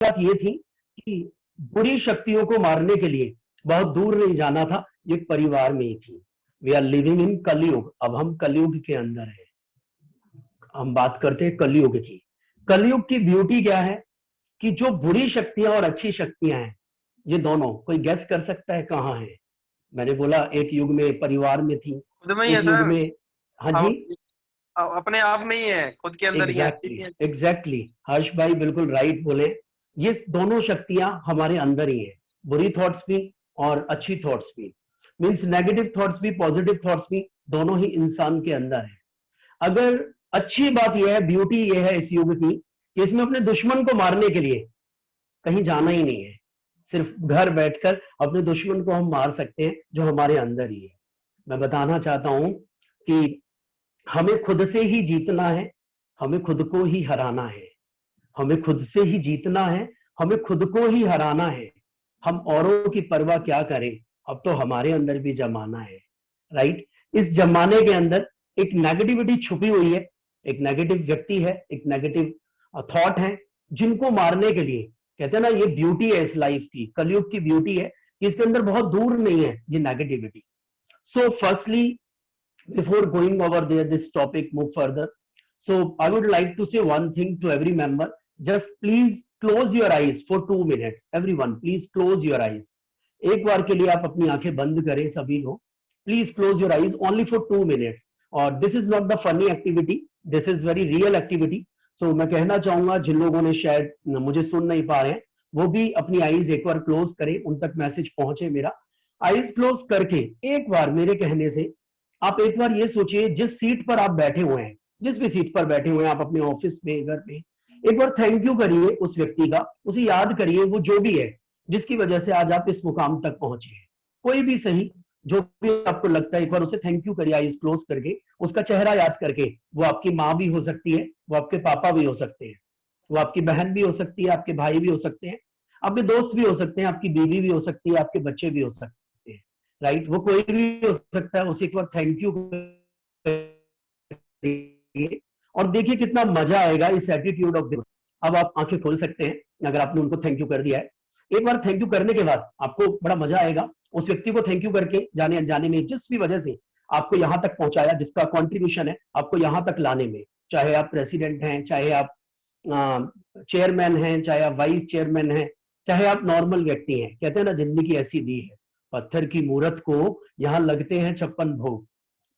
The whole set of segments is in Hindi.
बात ये थी कि बुरी शक्तियों को मारने के लिए बहुत दूर नहीं जाना था, ये परिवार में ही थी। वी आर लिविंग इन कलयुग, अब हम कलयुग के अंदर हैं। हम बात करते हैं कलयुग की। कलयुग की ब्यूटी क्या है कि जो बुरी शक्तियां और अच्छी शक्तियां हैं, ये दोनों कोई गेस कर सकता है कहाँ है? मैंने बोला एक युग में परिवार में थी, खुद में ही है एक युग सर। में। हाँ हम जी, अपने आप में ही है, खुद के अंदर ही है। एग्जैक्टली एग्जैक्टली, हर्ष भाई बिल्कुल राइट बोले। ये दोनों शक्तियां हमारे अंदर ही है, बुरी थॉट्स भी और अच्छी थॉट्स भी। मीन्स नेगेटिव थॉट्स भी पॉजिटिव थॉट्स भी, दोनों ही इंसान के अंदर है। अगर अच्छी बात यह है, ब्यूटी यह है इस युग की कि इसमें अपने दुश्मन को मारने के लिए कहीं जाना ही नहीं है। सिर्फ घर बैठकर अपने दुश्मन को हम मार सकते हैं जो हमारे अंदर ही है। मैं बताना चाहता हूं कि हमें खुद से ही जीतना है, हमें खुद को ही हराना है। हमें खुद से ही जीतना है, हमें खुद को ही हराना है। हम औरों की परवाह क्या करें, अब तो हमारे अंदर भी जमाना है। राइट, इस जमाने के अंदर एक नेगेटिविटी छुपी हुई है, एक नेगेटिव व्यक्ति है, एक नेगेटिव थॉट है, जिनको मारने के लिए कहते हैं ना, ये ब्यूटी है इस लाइफ की, कलयुग की ब्यूटी है कि इसके अंदर बहुत दूर नहीं है ये negativity. So firstly, before going over there this topic move further, so I would like to say one thing to every member. Just please close your eyes for 2 minutes. Everyone please close your eyes. एक बार के लिए आप अपनी आंखें बंद करें सभी लोग। Please close your eyes only for 2 minutes। और this is not the funny activity, this is very real activity. So मैं कहना चाहूंगा जिन लोगों ने शायद मुझे सुन नहीं पा रहे हैं, वो भी अपनी आईज एक बार क्लोज करें, उन तक मैसेज पहुंचे मेरा। आईज क्लोज करके एक बार मेरे कहने से आप एक बार ये सोचिए, जिस सीट पर आप बैठे हुए हैं, जिस भी सीट पर बैठे हुए हैं आप, अपने ऑफिस में, घर पे, एक बार थैंक यू करिए उस व्यक्ति का, उसे याद करिए, वो जो भी है जिसकी वजह से आज आप इस मुकाम तक पहुंचे हैं। कोई भी सही, जो भी आपको लगता है, एक बार उसे थैंक यू करिए आईज क्लोज करके, उसका चेहरा याद करके। वो आपकी माँ भी हो सकती है, वो आपके पापा भी हो सकते हैं, वो आपकी बहन भी हो सकती है, आपके भाई भी हो सकते हैं, आपके दोस्त भी हो सकते हैं, आपकी बीवी भी हो सकती है, आपके बच्चे भी हो सकते हैं। राइट, वो कोई भी हो सकता है, उसे एक बार थैंक यू करिए और देखिए कितना मजा आएगा इस एटीट्यूड ऑफ। अब आप आंखें खोल सकते हैं अगर आपने उनको थैंक यू कर दिया है। एक बार थैंक यू करने के बाद आपको बड़ा मजा आएगा उस व्यक्ति को थैंक यू करके, जाने अनजाने में जिस भी वजह से आपको यहां तक पहुंचाया, जिसका कॉन्ट्रीब्यूशन है आपको यहां तक लाने में, चाहे आप प्रेसिडेंट हैं, चाहे आप चेयरमैन हैं, चाहे आप वाइस चेयरमैन हैं, चाहे आप नॉर्मल व्यक्ति हैं। कहते हैं ना, जिंदगी ऐसी दी है, पत्थर की मूरत को यहाँ लगते हैं 56 भोग।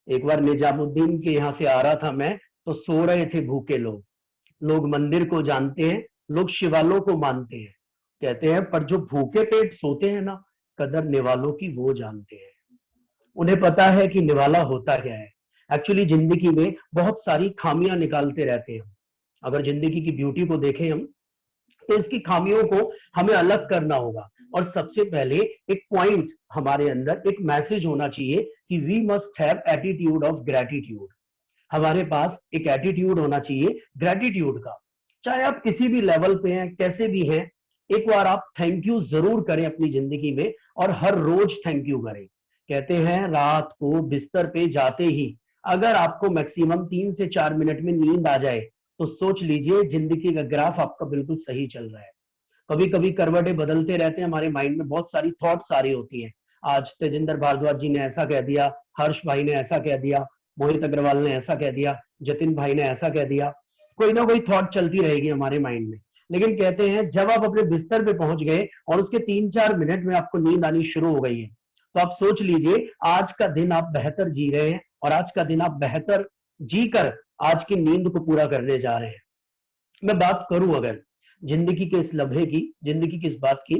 एक बार निजामुद्दीन के यहाँ से आ रहा था मैं, तो सो रहे थे भूखे लोग। लोग मंदिर को जानते हैं, लोग शिवालों को मानते हैं। कहते हैं पर जो भूखे पेट सोते हैं ना, कदर निवालों की वो जानते हैं। उन्हें पता है कि निवाला होता क्या है। एक्चुअली जिंदगी में बहुत सारी खामियां निकालते रहते हैं। अगर जिंदगी की ब्यूटी को देखें हम, तो इसकी खामियों को हमें अलग करना होगा। और सबसे पहले एक पॉइंट हमारे अंदर, एक मैसेज होना चाहिए कि we must have attitude of gratitude. हमारे पास एक एटीट्यूड होना चाहिए ग्रेटिट्यूड का। चाहे आप किसी भी लेवल पे हैं, कैसे भी हैं, एक बार आप थैंक यू जरूर करें अपनी जिंदगी में, और हर रोज थैंक यू करें। कहते हैं रात को बिस्तर पे जाते ही अगर आपको मैक्सिमम 3 से 4 मिनट में नींद आ जाए, तो सोच लीजिए जिंदगी का ग्राफ आपका बिल्कुल सही चल रहा है। कभी कभी करवटें बदलते रहते हैं, हमारे माइंड में बहुत सारी थॉट्स आ रही होती हैं। आज तेजिंदर भारद्वाज जी ने ऐसा कह दिया, हर्ष भाई ने ऐसा कह दिया, मोहित अग्रवाल ने ऐसा कह दिया, जतिन भाई ने ऐसा कह दिया। कोई ना कोई थॉट चलती रहेगी हमारे माइंड में। लेकिन कहते हैं जब आप अपने बिस्तर पे पहुंच गए और उसके 3-4 मिनट में आपको नींद आनी शुरू हो गई है, तो आप सोच लीजिए आज का दिन आप बेहतर जी रहे हैं, और आज का दिन आप बेहतर जीकर आज की नींद को पूरा करने जा रहे हैं। मैं बात करूं अगर जिंदगी के इस लम्हे की, जिंदगी की इस बात की,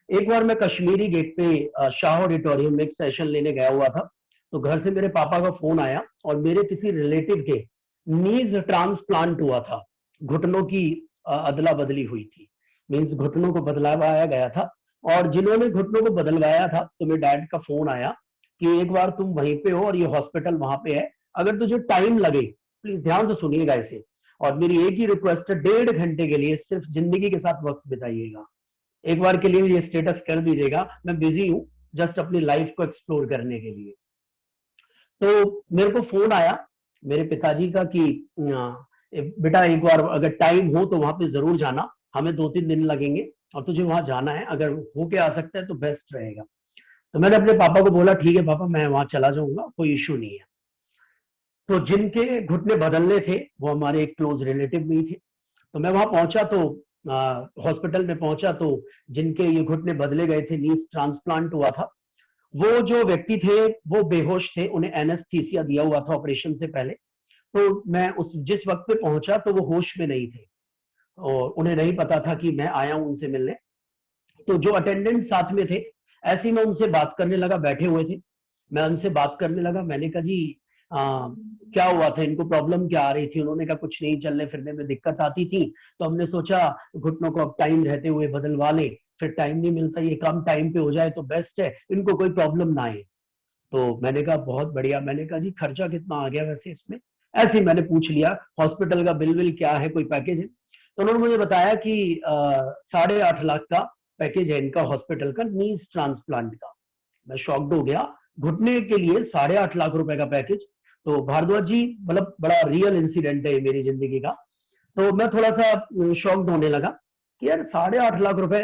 एक बार मैं कश्मीरी गेट पे शाह ऑडिटोरियम में एक सेशन लेने गया हुआ था। तो घर से मेरे पापा का फोन आया और मेरे किसी रिलेटिव के नीज ट्रांसप्लांट हुआ था, घुटनों की अदला बदली हुई थी, मीन्स घुटनों को बदलवाया गया था। और जिन्होंने घुटनों को बदलवाया था, तो मेरे डैड का फोन आया कि एक बार तुम वहीं पे हो और ये हॉस्पिटल वहां पे है, अगर तुझे टाइम लगे, प्लीज ध्यान से सुनिएगा इसे, और मेरी एक ही रिक्वेस्ट है, 1.5 घंटे के लिए सिर्फ जिंदगी के साथ वक्त बिताइएगा। एक बार के लिए ये स्टेटस कर दीजिएगा, मैं बिजी हूं जस्ट अपनी लाइफ को एक्सप्लोर करने के लिए। तो मेरे को फोन आया मेरे पिताजी का कि बेटा एक बार अगर टाइम हो तो वहां पे जरूर जाना, हमें 2-3 दिन लगेंगे और तुझे वहां जाना है, अगर होके आ सकता है तो बेस्ट रहेगा। तो मैंने अपने पापा को बोला ठीक है पापा, मैं वहां चला जाऊंगा, कोई इश्यू नहीं है। तो जिनके घुटने बदलने थे वो हमारे एक क्लोज रिलेटिव में ही थे। तो मैं वहां पहुंचा तो हॉस्पिटल में पहुंचा तो जिनके ये घुटने बदले गए थे, नीज ट्रांसप्लांट हुआ था, वो जो व्यक्ति थे वो बेहोश थे, उन्हें एनेस्थीसिया दिया हुआ था ऑपरेशन से पहले। तो मैं उस जिस वक्त पे पहुंचा तो वो होश में नहीं थे और उन्हें नहीं पता था कि मैं आया हूं उनसे मिलने। तो जो अटेंडेंट साथ में थे, ऐसे ही मैं उनसे बात करने लगा, बैठे हुए थे, मैं उनसे बात करने लगा। मैंने कहा जी क्या हुआ था, इनको प्रॉब्लम क्या आ रही थी? उन्होंने कहा कुछ नहीं, चलने फिरने में दिक्कत आती थी, तो हमने सोचा घुटनों को अब टाइम रहते हुए बदलवा ले, फिर टाइम नहीं मिलता, ये काम टाइम पे हो जाए तो बेस्ट है, इनको कोई प्रॉब्लम ना आए। तो मैंने कहा बहुत बढ़िया। मैंने कहा जी खर्चा कितना आ गया वैसे इसमें? ऐसे ही मैंने पूछ लिया, हॉस्पिटल का बिल विल क्या है, कोई पैकेज है? तो उन्होंने मुझे बताया कि 8.5 लाख का पैकेज है इनका हॉस्पिटल का, नीज ट्रांसप्लांट का। मैं शॉक्ड हो गया, घुटने के लिए 8.5 लाख रुपए का पैकेज। तो भारद्वाज जी, मतलब बड़ा रियल इंसिडेंट है मेरी जिंदगी का। तो मैं थोड़ा सा शॉक्ड होने लगा कि यार 8.5 लाख रुपए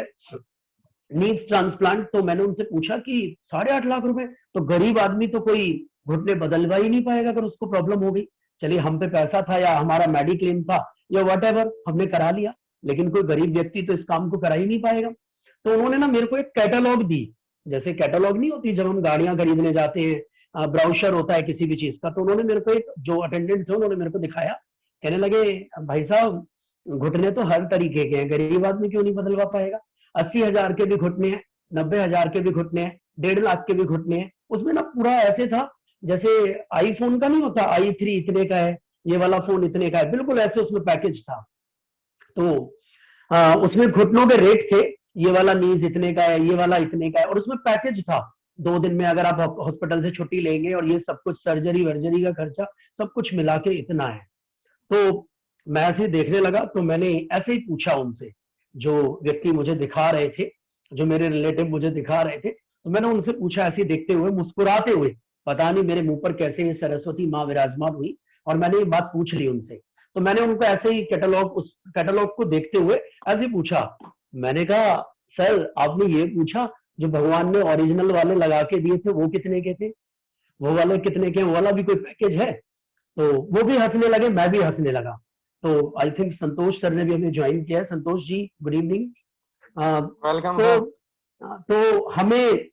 नीज ट्रांसप्लांट। तो मैंने उनसे पूछा कि 8.5 लाख रुपए, तो गरीब आदमी तो कोई घुटने बदलवा ही नहीं पाएगा अगर उसको प्रॉब्लम हो गई। चलिए हम पे पैसा था या हमारा मेडिक्लेम था या वट हमने करा लिया, लेकिन कोई गरीब व्यक्ति तो इस काम को करा ही नहीं पाएगा। तो उन्होंने ना मेरे को एक कैटलॉग दी, जैसे कैटलॉग नहीं होती जब हम गाड़ियां खरीदने जाते हैं, ब्राउशर होता है किसी भी चीज का। तो उन्होंने मेरे को एक, जो अटेंडेंट थे उन्होंने मेरे को दिखाया, कहने लगे भाई साहब घुटने तो हर तरीके के हैं, गरीब आदमी क्यों नहीं बदलवा पाएगा? 80,000 के भी घुटने हैं, 90,000 के भी घुटने हैं, 1.5 लाख के भी घुटने हैं। उसमें ना पूरा ऐसे था जैसे आईफोन का नहीं होता, i3 इतने का है, ये वाला फोन इतने का है, बिल्कुल ऐसे उसमें पैकेज था। तो उसमें घुटनों के रेट थे, ये वाला नीज इतने का है, ये वाला इतने का है, और उसमें पैकेज था 2 दिन में अगर आप हॉस्पिटल से छुट्टी लेंगे और ये सब कुछ सर्जरी वर्जरी का खर्चा सब कुछ मिला के इतना है। तो मैं ऐसे ही देखने लगा, तो मैंने ऐसे ही पूछा उनसे, जो व्यक्ति मुझे दिखा रहे थे, जो मेरे रिलेटिव मुझे दिखा रहे थे, तो मैंने उनसे पूछा ऐसे ही देखते हुए, मुस्कुराते हुए, पता नहीं मेरे मुंह पर कैसे सरस्वती माँ विराजमान हुई और मैंने ये बात पूछ ली उनसे। तो मैंने उनको ऐसे ही कैटलॉग, उस कैटलॉग को देखते हुए ऐसे ही पूछा। मैंने कहा सर आपने ये पूछा जो भगवान ने ओरिजिनल वाले लगा के दिए थे वो कितने के थे, वो वाले कितने के, वो वाला भी कोई पैकेज है? तो वो भी हंसने लगे, मैं भी हंसने लगा। तो आई थिंक संतोष सर ने भी हमें ज्वाइन किया है। Santosh ji good evening. Welcome तो सर। तो हमें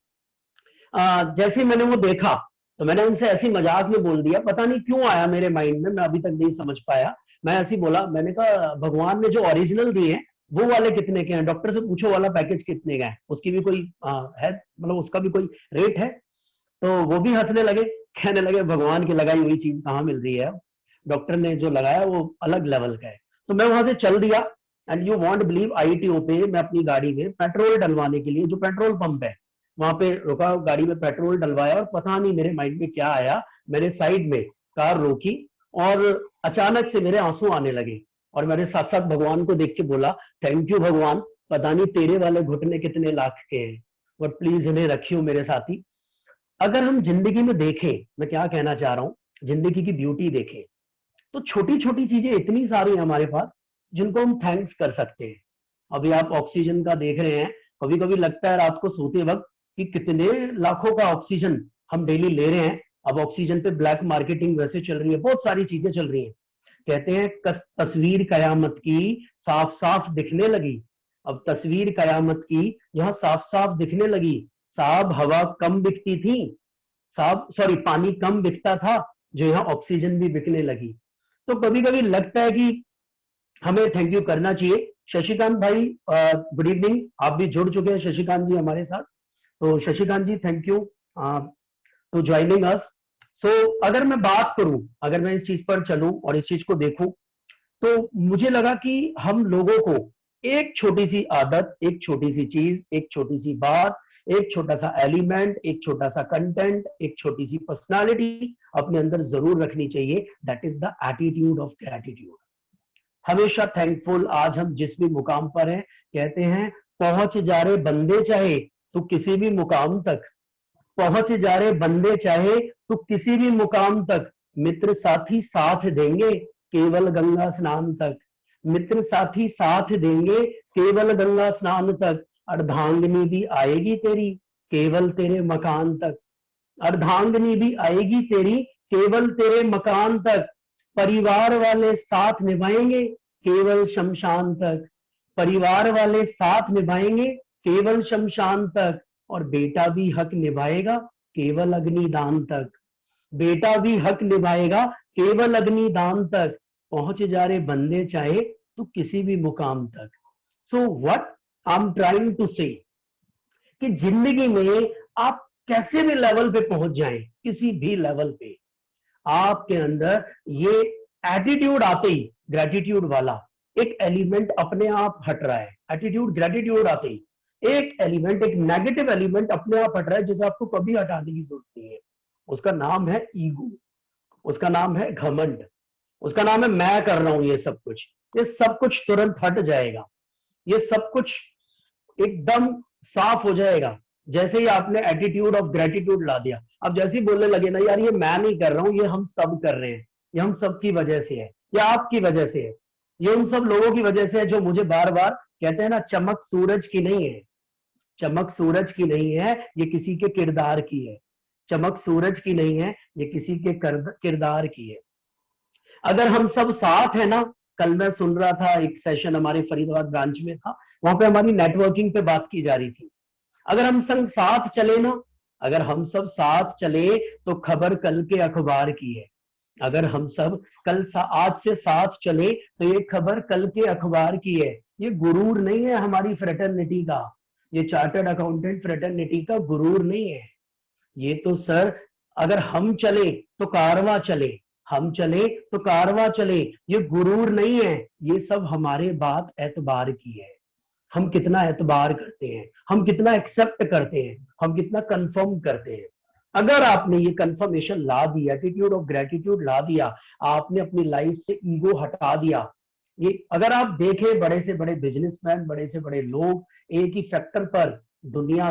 जैसे मैंने वो देखा तो मैंने उनसे ऐसी मजाक में बोल दिया, पता नहीं क्यों आया मेरे माइंड में, मैं अभी तक नहीं समझ पाया। मैं ऐसे ही बोला, मैंने कहा भगवान ने जो ओरिजिनल दिए हैं वो वाले कितने के हैं? डॉक्टर से पूछो वाला पैकेज कितने का है, उसकी भी कोई है, मतलब उसका भी कोई रेट है? तो वो भी हंसने लगे, कहने लगे भगवान की लगाई हुई चीज कहाँ मिल रही है, डॉक्टर ने जो लगाया वो अलग लेवल का है। तो मैं वहां से चल दिया and you won't believe, ITO पे मैं अपनी गाड़ी में पेट्रोल डलवाने के लिए, जो पेट्रोल पंप है वहां पे रुका, गाड़ी में पेट्रोल डलवाया और पता नहीं मेरे माइंड में क्या आया, मैंने साइड में कार रोकी और अचानक से मेरे आंसू आने लगे और मैंने साथ साथ भगवान को देख के बोला थैंक यू भगवान, पता नहीं तेरे वाले घुटने कितने लाख के हैं, बट प्लीज इन्हें रखियो मेरे साथी। अगर हम जिंदगी में देखें, मैं क्या कहना चाह रहा हूं, जिंदगी की ब्यूटी देखें, तो छोटी छोटी चीजें इतनी सारी हैं हमारे पास जिनको हम थैंक्स कर सकते हैं। अभी आप ऑक्सीजन का देख रहे हैं, कभी कभी लगता है रात को सोते वक्त कि कितने लाखों का ऑक्सीजन हम डेली ले रहे हैं। अब ऑक्सीजन पे ब्लैक मार्केटिंग वैसे चल रही है, बहुत सारी चीजें चल रही हैं। कहते हैं तस्वीर कयामत की साफ साफ दिखने लगी। अब तस्वीर कयामत की यहाँ साफ साफ दिखने लगी। साहब हवा कम बिकती थी, साहब सॉरी पानी कम बिकता था, जो यहाँ ऑक्सीजन भी बिकने लगी। तो कभी कभी लगता है कि हमें थैंक यू करना चाहिए। शशिकांत भाई गुड इवनिंग, आप भी जुड़ चुके हैं शशिकांत जी हमारे साथ। तो Shashikant ji thank you to joining us. So अगर मैं बात करूं, अगर मैं इस चीज पर चलूं और इस चीज को देखूं, तो मुझे लगा कि हम लोगों को एक छोटी सी आदत, एक छोटी सी चीज, एक छोटी सी बात, एक छोटा सा एलिमेंट, एक छोटा सा कंटेंट, एक छोटी सी पर्सनालिटी अपने अंदर जरूर रखनी चाहिए। That is the attitude of gratitude. हमेशा थैंकफुल। आज हम जिस भी मुकाम पर हैं, कहते हैं पहुंच जा रहे बंदे चाहे तो किसी भी मुकाम तक, पहुंच जा रहे बंदे चाहे तो किसी भी मुकाम तक, मित्र साथी साथ देंगे केवल गंगा स्नान तक, मित्र साथी साथ देंगे केवल गंगा स्नान तक, अर्धांगिनी भी आएगी तेरी केवल तेरे मकान तक, अर्धांगिनी भी आएगी तेरी केवल तेरे मकान तक, परिवार वाले साथ निभाएंगे केवल शमशान तक, परिवार वाले साथ निभाएंगे केवल शमशान तक, और बेटा भी हक निभाएगा केवल अग्निदान तक, बेटा भी हक निभाएगा केवल अग्निदान तक, पहुंच जा रे बंदे चाहे तो किसी भी मुकाम तक। So what I am trying to say कि जिंदगी में आप कैसे भी लेवल पे पहुंच जाएं, किसी भी लेवल पे आपके अंदर ये एटीट्यूड आते ही, ग्रेटिट्यूड वाला एक एलिमेंट अपने आप हट रहा है। एटीट्यूड ग्रेटिट्यूड आते ही एक एलिमेंट, एक नेगेटिव एलिमेंट अपने आप हट रहा है, जिसे आपको कभी हटाने की जरूरत नहीं है। उसका नाम है ईगो, उसका नाम है घमंड, उसका नाम है मैं कर रहा हूं ये सब कुछ। ये सब कुछ तुरंत हट जाएगा, ये सब कुछ एकदम साफ हो जाएगा जैसे ही आपने एटीट्यूड ऑफ ग्रेटिट्यूड ला दिया। अब जैसे ही बोलने लगे ना यार ये मैं नहीं कर रहा हूं, ये हम सब कर रहे हैं, ये हम सब की वजह से है, ये आपकी वजह से है, ये उन सब लोगों की वजह से है जो मुझे बार बार कहते हैं ना चमक सूरज की नहीं है, चमक सूरज की नहीं है, ये किसी के किरदार की है। चमक सूरज की नहीं है, ये किसी के किरदार की है। अगर हम सब साथ है ना, कल मैं सुन रहा था एक सेशन हमारे फरीदाबाद ब्रांच में था, वहां पे हमारी नेटवर्किंग पे बात की जा रही थी। अगर हम संग साथ चले ना, अगर हम सब साथ चले तो खबर कल के अखबार की है। अगर हम सब आज से साथ चले तो ये खबर कल के अखबार की है। ये गुरूर नहीं है हमारी फ्रेटर्निटी का, ये चार्टर्ड अकाउंटेंट फ्रेटर्निटी का गुरूर नहीं है। ये तो सर अगर हम चले तो कारवां चले, हम चले तो कारवां चले, ये गुरूर नहीं है। ये सब हमारे बात एतबार की है, हम कितना एतबार करते हैं, हम कितना एक्सेप्ट करते हैं, हम कितना कंफर्म करते हैं। अगर आपने ये कंफर्मेशन ला दी, एटीट्यूड ऑफ ग्रेटिट्यूड ला दिया, आपने अपनी लाइफ से ईगो हटा दिया। ये अगर आप देखें बड़े से बड़े बिजनेसमैन, बड़े से बड़े लोग एक ही फैक्टर पर दुनिया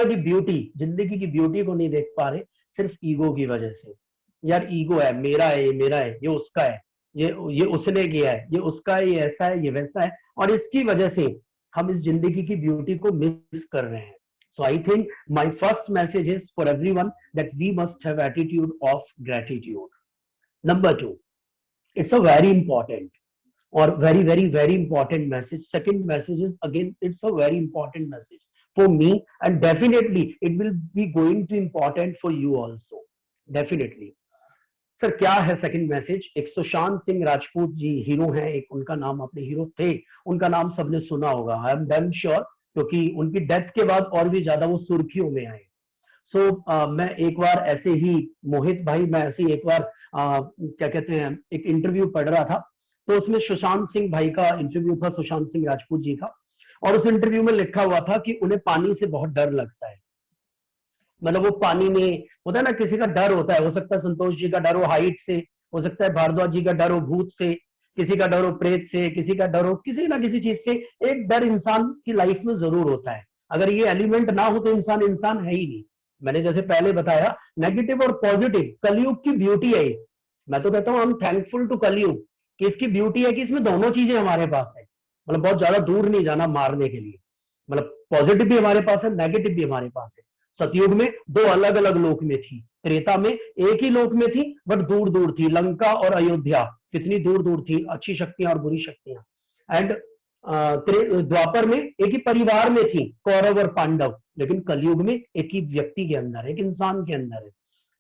की ब्यूटी, जिंदगी की ब्यूटी को नहीं देख पा रहे, सिर्फ ईगो की वजह से। यार ईगो है, मेरा है, ये मेरा है, ये उसका है, ये उसने किया है, ये उसका है, ये ऐसा है, ये वैसा है, और इसकी वजह से हम इस जिंदगी की ब्यूटी को मिस कर रहे हैं। So I think my first message is for everyone that we must have attitude of gratitude. Number 2, it's a very important or very important message. Second message is again, it's a very important message for me, and definitely it will be going to important for you also. Definitely. Sir क्या है सेकंड मैसेज? एक सुशांत सिंह राजपूत जी हीरो हैं, एक उनका नाम, अपने हीरो थे, उनका नाम सबने सुना होगा, आई एम डैम श्योर, क्योंकि उनकी डेथ के बाद और भी ज्यादा वो सुर्खियों में आए। मैं एक बार ऐसे ही मोहित भाई, मैं ऐसे ही एक बार क्या कहते हैं, एक इंटरव्यू पढ़ रहा था, तो उसमें सुशांत सिंह भाई का इंटरव्यू था, सुशांत सिंह राजपूत जी का, और उस इंटरव्यू में लिखा हुआ था कि उन्हें पानी से बहुत डर लगता है। मतलब वो पानी में होता है ना, किसी का डर होता है, हो सकता है संतोष जी का डर हो हाइट से, हो सकता है भारद्वाज जी का डर हो भूत से, किसी का डर हो प्रेत से, किसी का डर हो किसी ना किसी चीज से। एक डर इंसान की लाइफ में जरूर होता है, अगर ये एलिमेंट ना हो तो इंसान इंसान है ही नहीं। मैंने जैसे पहले बताया, नेगेटिव और पॉजिटिव कलयुग की ब्यूटी है। मैं तो कहता हूँ हम थैंकफुल टू कलयुग कि इसकी ब्यूटी है कि इसमें दोनों चीजें हमारे पास है। मतलब बहुत ज्यादा दूर नहीं जाना मारने के लिए, मतलब पॉजिटिव भी हमारे पास है, नेगेटिव भी हमारे पास है। सतयुग में दो अलग अलग लोक में थी, त्रेता में एक ही लोक में थी बट दूर दूर थी। लंका और अयोध्या कितनी दूर दूर थी, अच्छी शक्तियां और बुरी शक्तियां। एंड द्वापर में एक ही परिवार में थी, कौरव और पांडव, लेकिन कलयुग में एक ही व्यक्ति के अंदर, एक इंसान के अंदर है।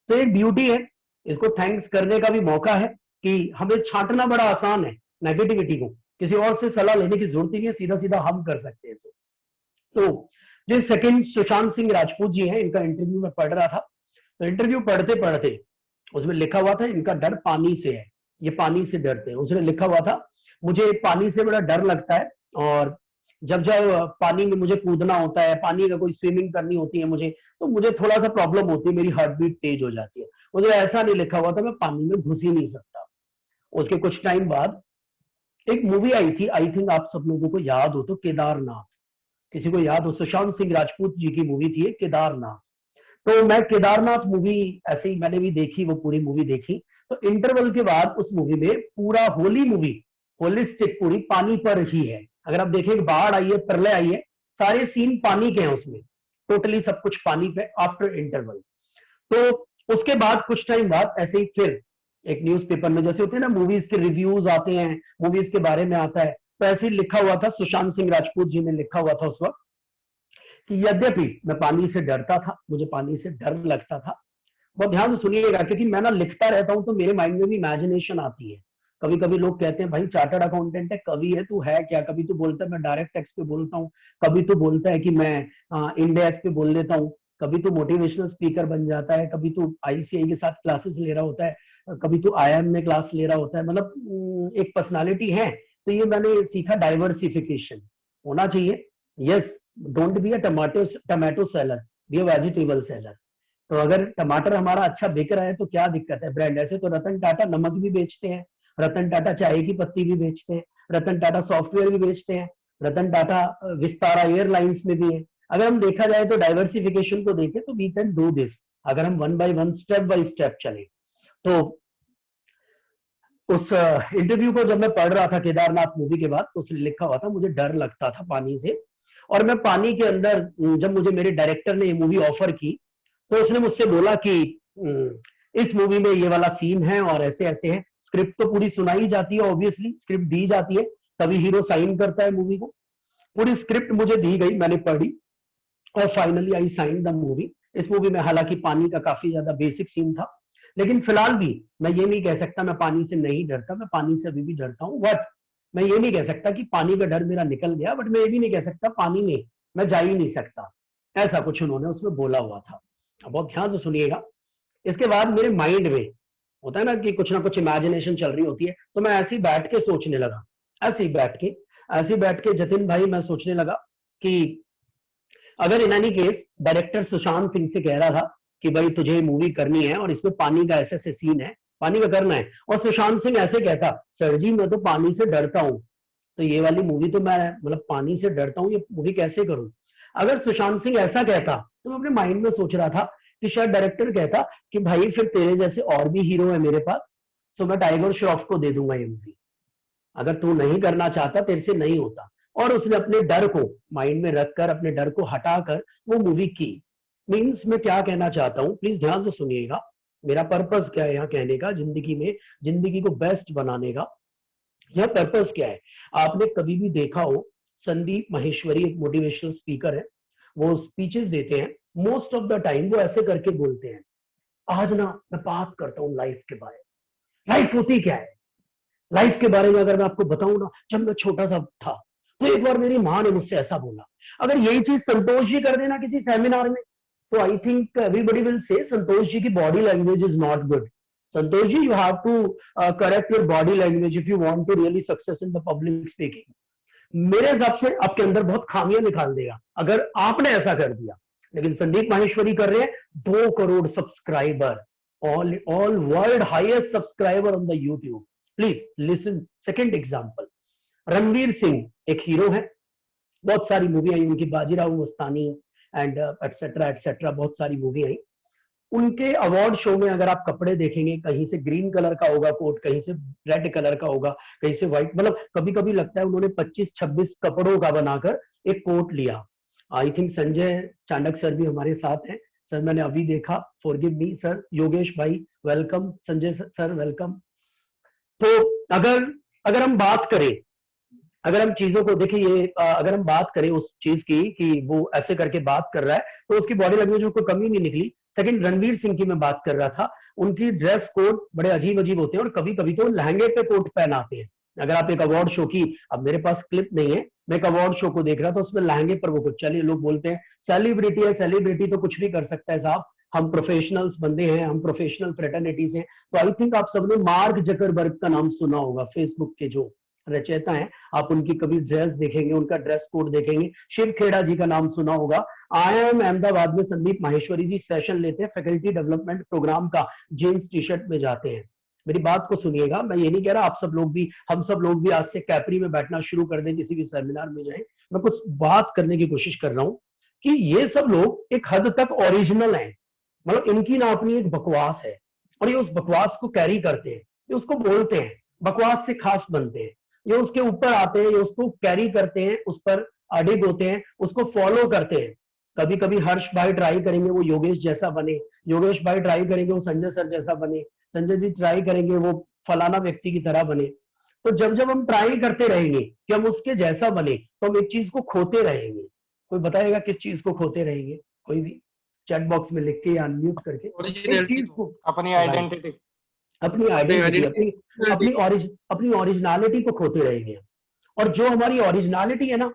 तो एक ब्यूटी है, इसको थैंक्स करने का भी मौका है कि हमें छांटना बड़ा आसान है नेगेटिविटी को, किसी और से सलाह लेने की जरूरत ही नहीं है, सीधा सीधा हम कर सकते हैं इसे। तो जो सेकंड सुशांत सिंह राजपूत जी हैं, इनका इंटरव्यू में पढ़ रहा था, तो इंटरव्यू पढ़ते पढ़ते उसमें लिखा हुआ था इनका डर पानी से है, ये पानी से डरते हैं। उसने लिखा हुआ था मुझे पानी से बड़ा डर लगता है, और जब जब पानी में मुझे कूदना होता है, पानी का कोई स्विमिंग करनी होती है मुझे, तो मुझे थोड़ा सा प्रॉब्लम होती है, मेरी हार्ट बीट तेज हो जाती है। मुझे ऐसा नहीं लिखा हुआ था मैं पानी में घुस ही नहीं सकता। उसके कुछ टाइम बाद एक मूवी आई थी, आई थिंक आप सब लोगों को याद हो तो, केदारनाथ। किसी को याद हो? सुशांत सिंह राजपूत जी की मूवी थी केदारनाथ। तो मैं केदारनाथ मूवी ऐसे ही मैंने भी देखी, वो पूरी मूवी देखी। तो इंटरवल के बाद उस मूवी में पूरा होली मूवी होलिस्टिक पूरी पानी पर ही है, अगर आप देखें बाढ़ आई है, प्रलय आई है, सारे सीन पानी के हैं उसमें, टोटली सब कुछ पानी पे आफ्टर इंटरवल। तो उसके बाद कुछ टाइम बाद ऐसे ही फिर एक न्यूज़पेपर में जैसे होते हैं ना मूवीज के रिव्यूज आते हैं, मूवीज के बारे में आता है, तो ऐसे ही लिखा हुआ था, सुशांत सिंह राजपूत जी ने लिखा हुआ था उस वक्त कि यद्यपि मैं पानी से डरता था, मुझे पानी से डर लगता था। बहुत ध्यान से सुनिएगा क्योंकि मैं ना लिखता रहता हूं तो मेरे माइंड में भी इमेजिनेशन आती है। कभी कभी लोग कहते हैं भाई चार्टर्ड अकाउंटेंट है, कवि है, तू है क्या? कभी तू बोलता है मैं डायरेक्ट टेक्स्ट पे बोलता हूँ, कभी तू बोलता है कि मैं इंडेक्स पे बोल लेता हूँ, कभी तू मोटिवेशनल स्पीकर बन जाता है, कभी तू आईसीआई के साथ क्लासेस ले रहा होता है, कभी तू आईएम में क्लास ले रहा होता है, मतलब एक पर्सनालिटी है। तो ये मैंने सीखा, डाइवर्सिफिकेशन होना चाहिए। Yes, don't be a tomato seller, be a vegetable seller. तो अगर टमाटर हमारा अच्छा बिक रहा है तो क्या दिक्कत है? ब्रांड ऐसे तो रतन टाटा नमक भी बेचते हैं, रतन टाटा चाय की पत्ती भी बेचते हैं, रतन टाटा सॉफ्टवेयर भी बेचते हैं, रतन टाटा विस्तारा एयरलाइंस में भी है। अगर हम देखा जाए तो डाइवर्सिफिकेशन को देखें तो वी कैन डू दिस, अगर हम वन बाय स्टेप चले तो। उस इंटरव्यू को जब मैं पढ़ रहा था केदारनाथ मूवी के बाद, तो उसने लिखा हुआ था मुझे डर लगता था पानी से, और मैं पानी के अंदर, जब मुझे मेरे डायरेक्टर ने ये मूवी ऑफर की तो उसने मुझसे बोला कि इस मूवी में ये वाला सीन है और ऐसे ऐसे है। स्क्रिप्ट तो पूरी सुनाई जाती है, ऑब्वियसली स्क्रिप्ट दी जाती है, तभी हीरो साइन करता है मूवी को। पूरी स्क्रिप्ट मुझे दी गई, मैंने पढ़ी और finally I sign the movie. इस मूवी में हालांकि पानी का काफी ज्यादा बेसिक सीन था, लेकिन फिलहाल भी मैं ये नहीं कह सकता मैं पानी से नहीं डरता, मैं पानी से अभी भी डरता हूं। बट मैं ये नहीं कह सकता कि पानी का डर मेरा निकल गया, बट मैं ये भी नहीं कह सकता पानी में मैं जा ही नहीं सकता। ऐसा कुछ उन्होंने उसमें बोला हुआ था। बहुत ध्यान से सुनिएगा। इसके बाद मेरे माइंड में होता है ना कुछ इमेजिनेशन चल रही होती है, तो मैं ऐसे ही बैठ के सोचने लगा, ऐसे ही बैठ के जतिन भाई मैं सोचने लगा कि अगर in any case director Sushant Singh से कह रहा था कि भाई तुझे मूवी करनी है और इसमें पानी का ऐसे ऐसे सीन है, पानी का करना है, और सुशांत सिंह ऐसे कहता सर जी मैं तो पानी से डरता हूं, तो ये वाली मूवी तो मैं मतलब पानी से डरता हूं, ये मूवी कैसे करूं? अगर सुशांत सिंह ऐसा कहता तो मैं अपने माइंड में सोच रहा था कि शायद डायरेक्टर कहता कि भाई फिर तेरे जैसे और भी हीरो है मेरे पास, सो मैं टाइगर श्रॉफ को दे दूंगा ये मूवी, अगर तू नहीं करना चाहता तेरे से नहीं होता। और उसने अपने डर को माइंड में रखकर, अपने डर को हटाकर वो मूवी की। मीन्स मैं क्या कहना चाहता हूं, प्लीज ध्यान से सुनिएगा, मेरा पर्पस क्या है यहाँ कहने का, जिंदगी में जिंदगी को बेस्ट बनाने का यह पर्पस क्या है। आपने कभी भी देखा हो, संदीप माहेश्वरी एक मोटिवेशनल स्पीकर है, वो स्पीचेस देते हैं, मोस्ट ऑफ द टाइम वो ऐसे करके बोलते हैं, आज ना मैं बात करता हूँ लाइफ के बारे में, लाइफ होती क्या है। लाइफ के बारे में अगर मैं आपको बताऊं ना, जब मैं छोटा सा था तो एक बार मेरी माँ ने मुझसे ऐसा बोला, अगर यही चीज संतोष जी कर देना किसी सेमिनार में, तो I think everybody will say Santosh ji की body language is not good. Santosh ji, you have to correct your body language if you want to really success in the public speaking. मेरे हिसाब से आपके अंदर बहुत खामियां निकाल देगा अगर आपने ऐसा कर दिया। लेकिन संदीप माहेश्वरी कर रहे हैं 2 crore subscriber, all world highest subscriber on the YouTube. Please listen. Second example, Ranveer Singh एक हीरो है, बहुत सारी मूवी आई उनकी, Bajirao Mastani and etcetera etcetera, बहुत सारी मूवी आई उनके। अवार्ड शो में अगर आप कपड़े देखेंगे, कहीं से ग्रीन कलर का होगा कोट, कहीं से रेड कलर का होगा, कहीं से व्हाइट, मतलब कभी कभी लगता है उन्होंने 25-26 कपड़ों का बनाकर एक कोट लिया। I think Sanjay Chandak sir भी हमारे साथ हैं। सर मैंने अभी देखा, फॉरगिव मी सर। योगेश भाई वेलकम, संजय सर वेलकम। तो अगर अगर हम बात करें, अगर हम चीजों को देखिए, ये अगर हम बात करें उस चीज की कि वो ऐसे करके बात कर रहा है, तो उसकी बॉडी लैंग्वेज को कमी नहीं निकली। सेकंड, रणवीर सिंह की मैं बात कर रहा था, उनकी ड्रेस कोड बड़े अजीब अजीब होते हैं और कभी कभी तो लहंगे पे कोट पहनाते हैं। अगर आप एक अवार्ड शो की, अब मेरे पास क्लिप नहीं है, मैं एक अवार्ड शो को देख रहा था, उसमें लहंगे पर वो कुछ, चलिए लोग बोलते हैं सेलिब्रिटी है, सेलिब्रिटी तो कुछ भी कर सकता है साहब, हम प्रोफेशनल्स बंदे हैं, हम प्रोफेशनल फ्रेटर्निटीज हैं। तो आई थिंक आप सबने मार्क जकरबर्ग का नाम सुना होगा, फेसबुक के जो रचयिता हैं, आप उनकी कभी ड्रेस देखेंगे, उनका ड्रेस कोड देखेंगे। शिव खेड़ा जी का नाम सुना होगा। IIM अहमदाबाद में संदीप माहेश्वरी जी सेशन लेते हैं फैकल्टी डेवलपमेंट प्रोग्राम का, जीन्स टी शर्ट में जाते हैं। मेरी बात को सुनिएगा, मैं ये नहीं कह रहा आप सब लोग भी, हम सब लोग भी आज से कैपरी में बैठना शुरू कर दें, किसी भी सेमिनार में जाए। मैं कुछ बात करने की कोशिश कर रहा हूं कि ये सब लोग एक हद तक ओरिजिनल हैं, मतलब इनकी ना अपनी एक बकवास है और ये उस बकवास को कैरी करते हैं, ये उसको बोलते हैं, बकवास से खास बनते हैं। ये उसके ऊपर आते हैं, ये उसको कैरी करते हैं, उस पर अडिग होते हैं, उसको फॉलो करते हैं। कभी कभी हर्ष भाई ट्राई करेंगे वो योगेश जैसा बने, योगेश भाई ट्राई करेंगे वो संजय सर जैसा बने, संजय जी ट्राई करेंगे वो फलाना व्यक्ति की तरह बने। तो जब जब हम ट्राई करते रहेंगे कि हम उसके जैसा बने, तो हम एक चीज को खोते रहेंगे। कोई बताएगा किस चीज को खोते रहेंगे? कोई भी चैट बॉक्स में लिख के या अनम्यूट करके एक ओरिजिनलिटी चीज को, अपनी राइट, आइडेंटिटी। अपनी आइडेंटिटी, अपनी अपनी अपनी ओरिजिनलिटी को खोते रहेंगे। और जो हमारी ओरिजिनलिटी है ना,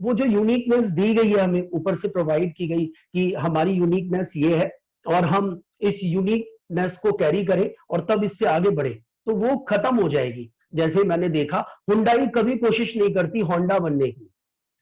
वो जो यूनिकनेस दी गई है हमें, ऊपर से प्रोवाइड की गई कि हमारी यूनिकनेस ये है और हम इस यूनिकनेस को कैरी करें और तब इससे आगे बढ़े, तो वो खत्म हो जाएगी। जैसे मैंने देखा, हुंडई कभी कोशिश नहीं करती होंडा बनने की,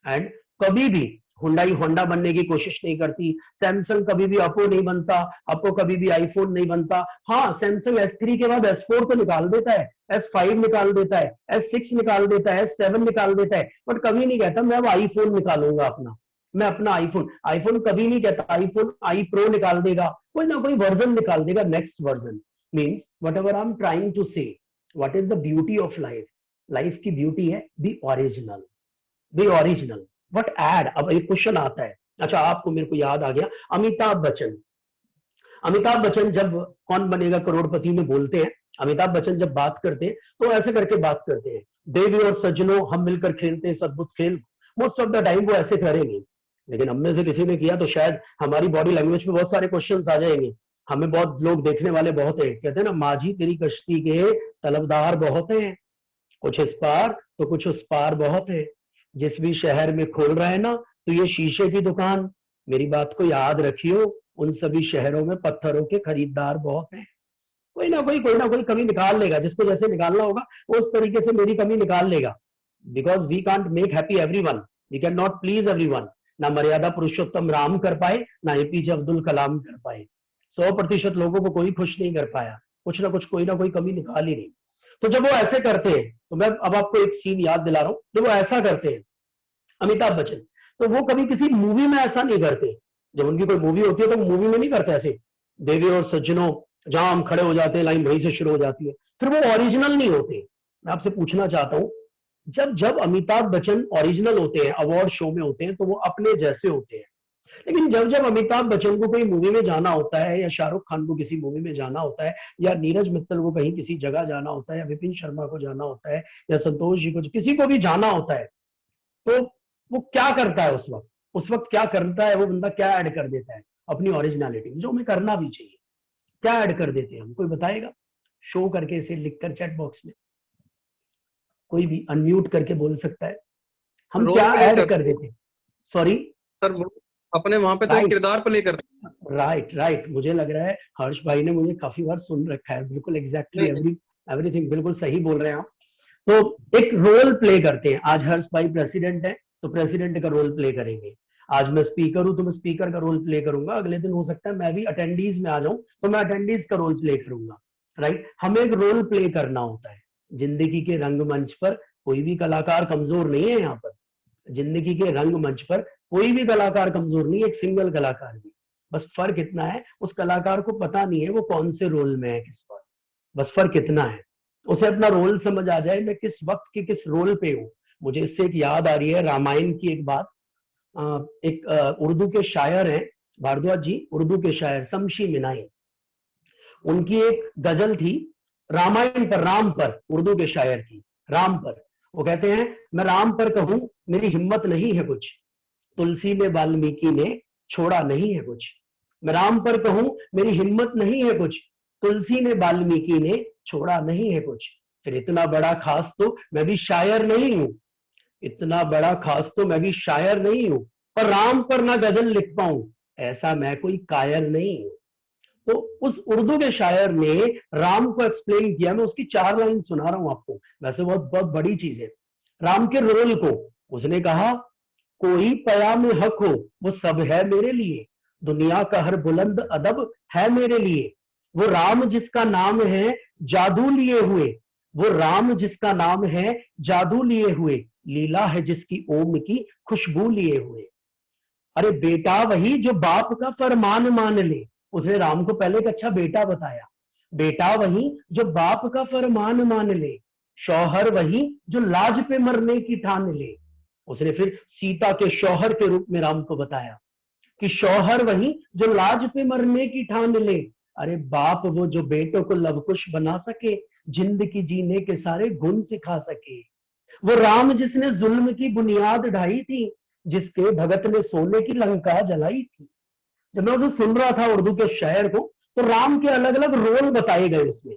एंड कभी भी हुंडई होंडा बनने की कोशिश नहीं करती। सैमसंग कभी भी अपो नहीं बनता, अपो कभी भी आईफोन नहीं बनता। हाँ, सैमसंग S3 के बाद S4 तो निकाल देता है, S5 निकाल देता है, S6 निकाल देता है, S7 निकाल देता है, बट कभी नहीं कहता मैं अब आईफोन निकालूंगा अपना, मैं अपना आईफोन। आईफोन कभी नहीं कहता, आईफोन आई प्रो निकाल देगा, कोई ना कोई वर्जन निकाल देगा, next version. Means whatever I am trying to say, what is the beauty of life? Life की ब्यूटी है be original, be original, what add. अब एक क्वेश्चन आता है, अच्छा आपको, मेरे को याद आ गया, अमिताभ बच्चन। अमिताभ बच्चन जब कौन बनेगा करोड़पति में बोलते हैं, अमिताभ बच्चन जब बात करते हैं तो ऐसे करके बात करते हैं, देवी और सज्जनों हम मिलकर खेलते हैं सद्भुत खेल। मोस्ट ऑफ द टाइम वो ऐसे करेंगे, लेकिन हम में से किसी ने किया तो शायद हमारी बॉडी लैंग्वेज में बहुत सारे क्वेश्चंस आ जाएंगे। हमें बहुत लोग देखने वाले बहुत हैं, कहते हैं ना, माझी तेरी कश्ती के तलबदार बहुत हैं, कुछ इस पार तो कुछ उस पार बहुत है। जिस भी शहर में खोल रहा है ना तो ये शीशे की दुकान, मेरी बात को याद रखियो, उन सभी शहरों में पत्थरों के खरीदार बहुत हैं। कोई ना कोई कमी निकाल लेगा, जिसको जैसे निकालना होगा उस तरीके से मेरी कमी निकाल लेगा। Because we can't make happy everyone, we can not please everyone. ना मर्यादा पुरुषोत्तम राम कर पाए, ना एपीजे अब्दुल कलाम कर पाए। 100% लोगों को कोई खुश नहीं कर पाया, कुछ ना कोई कमी निकाल ही नहीं। तो जब वो ऐसे करते हैं, तो मैं अब आपको एक सीन याद दिला रहा हूं, जब वो ऐसा करते हैं अमिताभ बच्चन, तो वो कभी किसी मूवी में ऐसा नहीं करते। जब उनकी कोई मूवी होती है तो मूवी में नहीं करते ऐसे, देवी और सज्जनों जहां हम खड़े हो जाते हैं, लाइन वहीं से शुरू हो जाती है, फिर वो ओरिजिनल नहीं होते। मैं आपसे पूछना चाहता हूं, जब जब अमिताभ बच्चन ओरिजिनल होते हैं, अवार्ड शो में होते हैं, तो वो अपने जैसे होते हैं। लेकिन जब जब अमिताभ बच्चन को कोई मूवी में जाना होता है, या शाहरुख खान को किसी मूवी में जाना होता है, या नीरज मित्तल को कहीं किसी जगह जाना होता है, या विपिन शर्मा को जाना होता है, या संतोष जी को, किसी को भी जाना होता है, तो वो क्या करता है उस वक्त क्या करता है वो बंदा? क्या ऐड कर देता है अपनी ओरिजिनलिटी, जो हमें करना भी चाहिए? क्या ऐड कर देते हैं हम? कोई बताएगा? शो करके इसे लिखकर चैट बॉक्स में कोई भी अनम्यूट करके बोल सकता है, हम क्या ऐड कर देते हैं? सॉरी सर, अपने वहां पे तो किरदार प्ले करते हैं। राइट, मुझे लग रहा है हर्ष भाई ने मुझे काफी बार सुन रखा है, बिल्कुल एग्जैक्टली एवरीथिंग बिल्कुल सही बोल रहे हैं आप। तो एक रोल प्ले करते हैं। आज हर्ष भाई प्रेसिडेंट है तो प्रेसिडेंट का रोल प्ले करेंगे, आज मैं स्पीकर हूं तो मैं स्पीकर का रोल प्ले करूंगा, अगले दिन हो सकता है मैं भी अटेंडीज में आ जाऊं तो मैं अटेंडीज का रोल प्ले करूंगा। राइट, हमें एक रोल प्ले करना होता है। जिंदगी के रंगमंच पर कोई भी कलाकार कमजोर नहीं है। यहाँ पर जिंदगी के रंगमंच पर कोई भी कलाकार कमजोर नहीं है, एक सिंगल कलाकार भी। बस फर्क इतना है, उस कलाकार को पता नहीं है वो कौन से रोल में है, किस पर, बस फर्क इतना है। उसे अपना रोल समझ आ जाए, मैं किस वक्त के किस रोल पे हूं। मुझे इससे एक याद आ रही है रामायण की एक बात। एक उर्दू के शायर हैं भारद्वाज जी, उर्दू के शायर शमशी मिनाई, उनकी एक गजल थी रामायण पर, राम पर, उर्दू के शायर की, राम पर। वो कहते हैं, मैं राम पर कहूं मेरी हिम्मत नहीं है कुछ, तुलसी ने वाल्मीकि ने छोड़ा नहीं है कुछ। मैं राम पर कहूं मेरी हिम्मत नहीं है कुछ, तुलसी ने वाल्मीकि ने छोड़ा नहीं है कुछ। फिर इतना बड़ा खास तो मैं भी शायर नहीं हूं, इतना बड़ा खास तो मैं भी शायर नहीं हूं, पर राम पर ना गजल लिख पाऊं ऐसा मैं कोई कायर नहीं हूं। तो उस उर्दू के शायर ने राम को एक्सप्लेन किया। मैं उसकी 4 लाइन सुना रहा हूं आपको, वैसे बहुत बहुत बड़ी चीज है। राम के रोल को उसने कहा, कोई पयाम हक हो वो सब है मेरे लिए, दुनिया का हर बुलंद अदब है मेरे लिए। वो राम जिसका नाम है जादू लिए हुए, वो राम जिसका नाम है जादू लिए हुए, लीला है जिसकी ओम की खुशबू लिए हुए। अरे बेटा वही जो बाप का फरमान मान ले, उसने राम को पहले एक अच्छा बेटा बताया। बेटा वही जो बाप का फरमान मान ले, शौहर वही जो लाज पे मरने की ठान ले। उसने फिर सीता के शौहर के रूप में राम को बताया कि शौहर वही जो लाज पे मरने की ठान ले। अरे बाप वो जो बेटों को लवकुश बना सके, जिंदगी जीने के सारे गुण सिखा सके। वो राम जिसने जुल्म की बुनियाद ढाई थी, जिसके भगत ने सोने की लंका जलाई थी। जब मैं उसे सुन रहा था उर्दू के शायर को, तो राम के अलग अलग रोल बताए गए उसमें।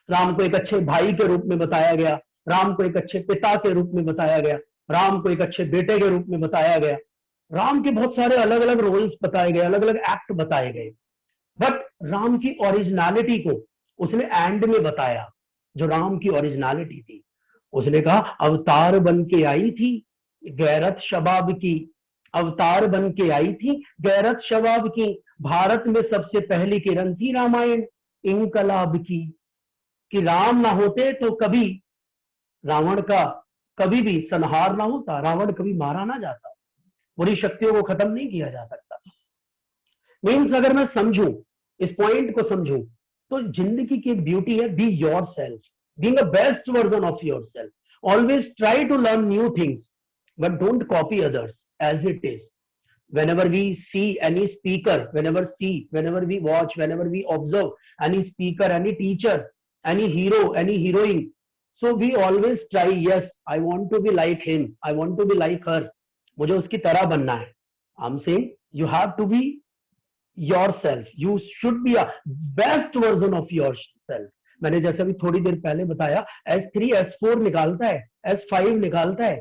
राम को एक अच्छे भाई के रूप में बताया गया, राम को एक अच्छे पिता के रूप में बताया गया, राम को एक अच्छे बेटे के रूप में बताया गया। राम के बहुत सारे अलग अलग रोल्स बताए गए, अलग अलग एक्ट बताए गए। बट राम की ओरिजिनलिटी को उसने एंड में बताया। जो राम की ओरिजिनलिटी थी, उसने कहा अवतार बन के आई थी गैरत शबाब की। अवतार बन के आई थी गैरत शबाब की। भारत में सबसे पहली किरण थी रामायण इंकलाब की। कि राम ना होते तो कभी रावण का कभी भी संहार ना होता, रावण कभी मारा ना जाता, बुरी शक्तियों को खत्म नहीं किया जा सकता। मीन्स अगर मैं समझूं, इस पॉइंट को समझूं, तो जिंदगी की एक ब्यूटी है be yourself, being a best version of yourself. Always try to learn new things, but don't copy others as it is. Whenever we see any speaker, whenever we watch, whenever we observe any speaker, any teacher, any hero, any heroine, so we always try, yes, I want to be like him, I want to be like her, मुझे उसकी तरह बनना है। I'm saying you have to be yourself, you should be a best version of yourself। मैंने जैसे अभी थोड़ी देर पहले बताया, S3 S4 निकालता है, S5 निकालता है,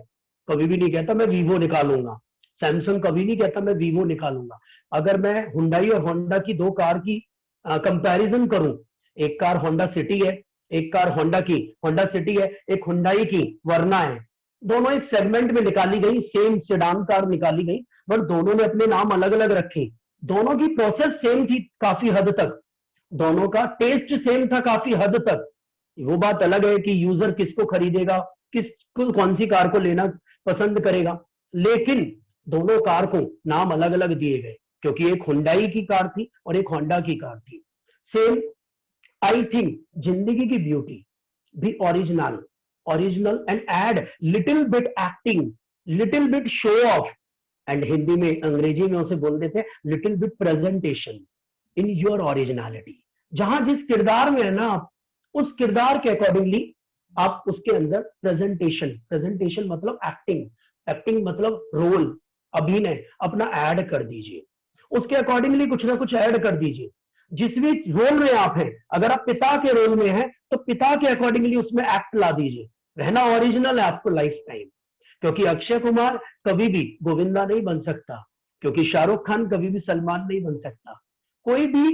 कभी भी नहीं कहता मैं वीवो निकालूंगा। सैमसंग कभी नहीं कहता मैं वीवो निकालूंगा। अगर मैं हुंडई और होंडा की दो कार की कंपैरिजन करूं, एक कार होंडा सिटी है, एक कार होंडा सिटी है, एक हुंडई की वरना है। दोनों एक सेगमेंट में निकाली गई, सेम सेडान कार निकाली गई, बट दोनों ने अपने नाम अलग अलग रखे। दोनों की प्रोसेस सेम थी काफी हद तक, दोनों का टेस्ट सेम था काफी हद तक। वो बात अलग है कि यूजर किसको खरीदेगा, किसको कौन सी कार को लेना पसंद करेगा, लेकिन दोनों कार को नाम अलग अलग दिए गए, क्योंकि एक हुंडई की कार थी और एक होंडा की कार थी। सेम आई थिंक जिंदगी की beauty be original and add little bit acting, little bit show off, and Hindi में अंग्रेजी में उसे बोल देते हैं little bit presentation in your originality. जहां जिस किरदार में है ना आप, उस किरदार के अकॉर्डिंगली आप उसके अंदर प्रेजेंटेशन मतलब एक्टिंग मतलब रोल, अभिनय अपना ऐड कर दीजिए। उसके अकॉर्डिंगली कुछ ना कुछ ऐड कर दीजिए। जिस भी रोल में आप हैं, अगर आप पिता के रोल में हैं तो पिता के अकॉर्डिंगली उसमें एक्ट ला दीजिए। रहना ओरिजिनल है आपको लाइफ टाइम, क्योंकि अक्षय कुमार कभी भी गोविंदा नहीं बन सकता, क्योंकि शाहरुख खान कभी भी सलमान नहीं बन सकता, कोई भी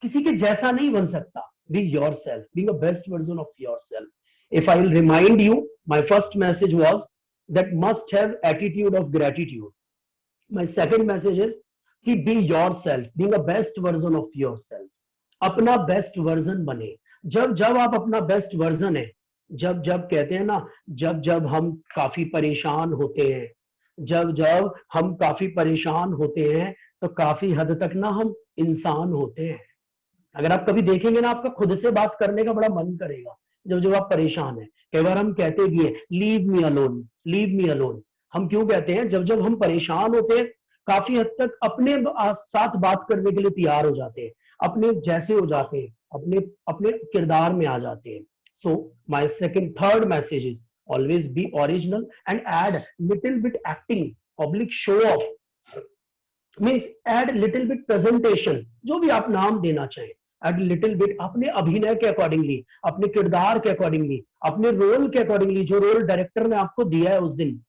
किसी के जैसा नहीं बन सकता। B yourself, being a best version of your self. If I will remind you, my first message was that must have attitude of gratitude. My second message is कि be yourself, being a best version of yourself. अपना बेस्ट वर्जन बने। जब जब आप अपना बेस्ट वर्जन है, जब जब कहते हैं ना, जब जब हम काफी परेशान होते हैं, जब जब हम काफी परेशान होते हैं, तो काफी हद तक ना हम इंसान होते हैं। अगर आप कभी देखेंगे ना, आपका खुद से बात करने का बड़ा मन करेगा जब जब आप परेशान हैं। कई बार हम कहते भी हैं leave me alone, leave me alone. हम क्यों कहते हैं? जब जब हम परेशान होते हैं, काफी हद तक अपने साथ बात करने के लिए तैयार हो जाते हैं, अपने जैसे हो जाते हैं, अपने अपने किरदार में आ जाते हैं। So my third message is always be original and add little bit acting public show off, means add little bit presentation, जो भी आप नाम देना चाहें, एड लिटिल बिट अपने अभिनय के अकॉर्डिंगली, अपने किरदार के अकॉर्डिंगली, अपने रोल के अकॉर्डिंगली, जो रोल डायरेक्टर ने आपको दिया है उस दिन।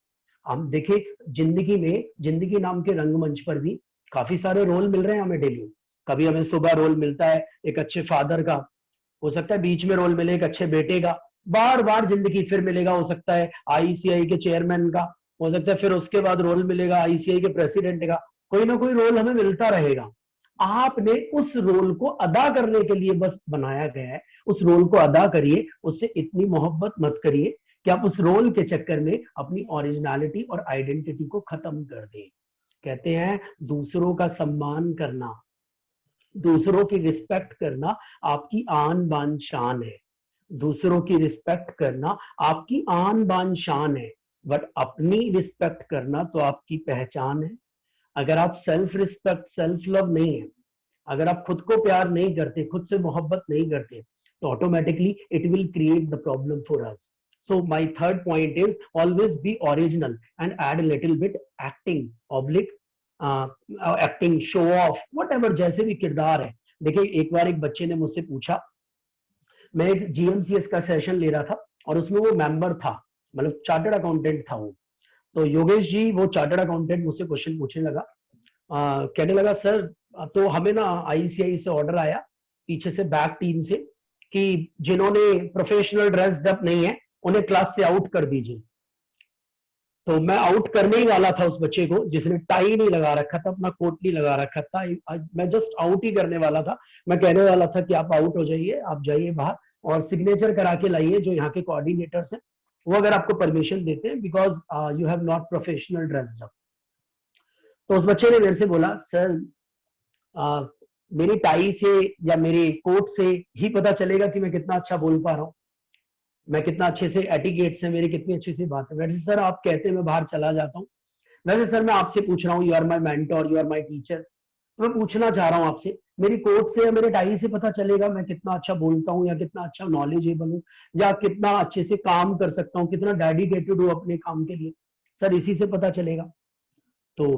हम देखिए जिंदगी में, जिंदगी नाम के रंगमंच पर भी काफी सारे रोल मिल रहे हैं हमें डेली। कभी हमें सुबह रोल मिलता है एक अच्छे फादर का, हो सकता है बीच में रोल मिले एक अच्छे बेटे का, बार बार जिंदगी फिर मिलेगा, हो सकता है आईसीआई के चेयरमैन का, हो सकता है फिर उसके बाद रोल मिलेगा आईसीआई के प्रेसिडेंट का। कोई ना कोई रोल हमें मिलता रहेगा। आपने उस रोल को अदा करने के लिए बस बनाया गया है, उस रोल को अदा करिए, उससे इतनी मोहब्बत मत करिए कि आप उस रोल के चक्कर में अपनी ओरिजिनलिटी और आइडेंटिटी को खत्म कर दें। कहते हैं दूसरों का सम्मान करना, दूसरों की रिस्पेक्ट करना आपकी आन बान शान है। दूसरों की रिस्पेक्ट करना आपकी आन बान शान है, बट अपनी रिस्पेक्ट करना तो आपकी पहचान है। अगर आप सेल्फ रिस्पेक्ट, सेल्फ लव नहीं है, अगर आप खुद को प्यार नहीं करते, खुद से मोहब्बत नहीं करते, तो automatically it will create the problem for us. So my third point is always be original and add a little bit acting, oblique, acting, show off, whatever, जैसे भी किरदार है. देखिए एक बार एक बच्चे ने मुझसे पूछा, मैं एक जीएमसीएस का सेशन ले रहा था और उसमें वो मेंबर था, मतलब चार्टर्ड अकाउंटेंट था वो. तो योगेश जी, वो चार्टर्ड अकाउंटेंट मुझसे क्वेश्चन पूछने लगा, कहने लगा सर, तो हमें ना आईसीआई से ऑर्डर आया पीछे से बैक टीम से कि जिन्होंने प्रोफेशनल ड्रेस जब नहीं है उन्हें क्लास से आउट कर दीजिए. तो मैं आउट करने ही वाला था उस बच्चे को जिसने टाई नहीं लगा रखा था, अपना कोट नहीं लगा रखा था. मैं जस्ट आउट ही करने वाला था. मैं कहने वाला था कि आप आउट हो जाइए, आप जाइए बाहर और सिग्नेचर करा के लाइए जो यहाँ के कोऑर्डिनेटर्स हैं, वो अगर आपको परमिशन देते हैं, because you have not professional dress up. तो उस बच्चे ने मेरे से बोला, सर मेरी टाई से या मेरे कोट से ही पता चलेगा कि मैं कितना अच्छा बोल पा रहा हूँ, मैं कितना अच्छे से एटिकेट से, मेरी कितनी अच्छी सी बात है. वैसे सर आप कहते हैं मैं बाहर चला जाता हूँ, वैसे सर मैं आपसे पूछ रहा हूँ, you are my mentor, you are my teacher, तो मैं पूछना चाह रहा हूँ आपसे, मेरी कोट से या मेरे टाई से पता चलेगा मैं कितना अच्छा बोलता हूँ या कितना अच्छा नॉलेजेबल हूँ या कितना अच्छे से काम कर सकता हूँ, कितना डेडिकेटेड हूँ अपने काम के लिए, सर इसी से पता चलेगा. तो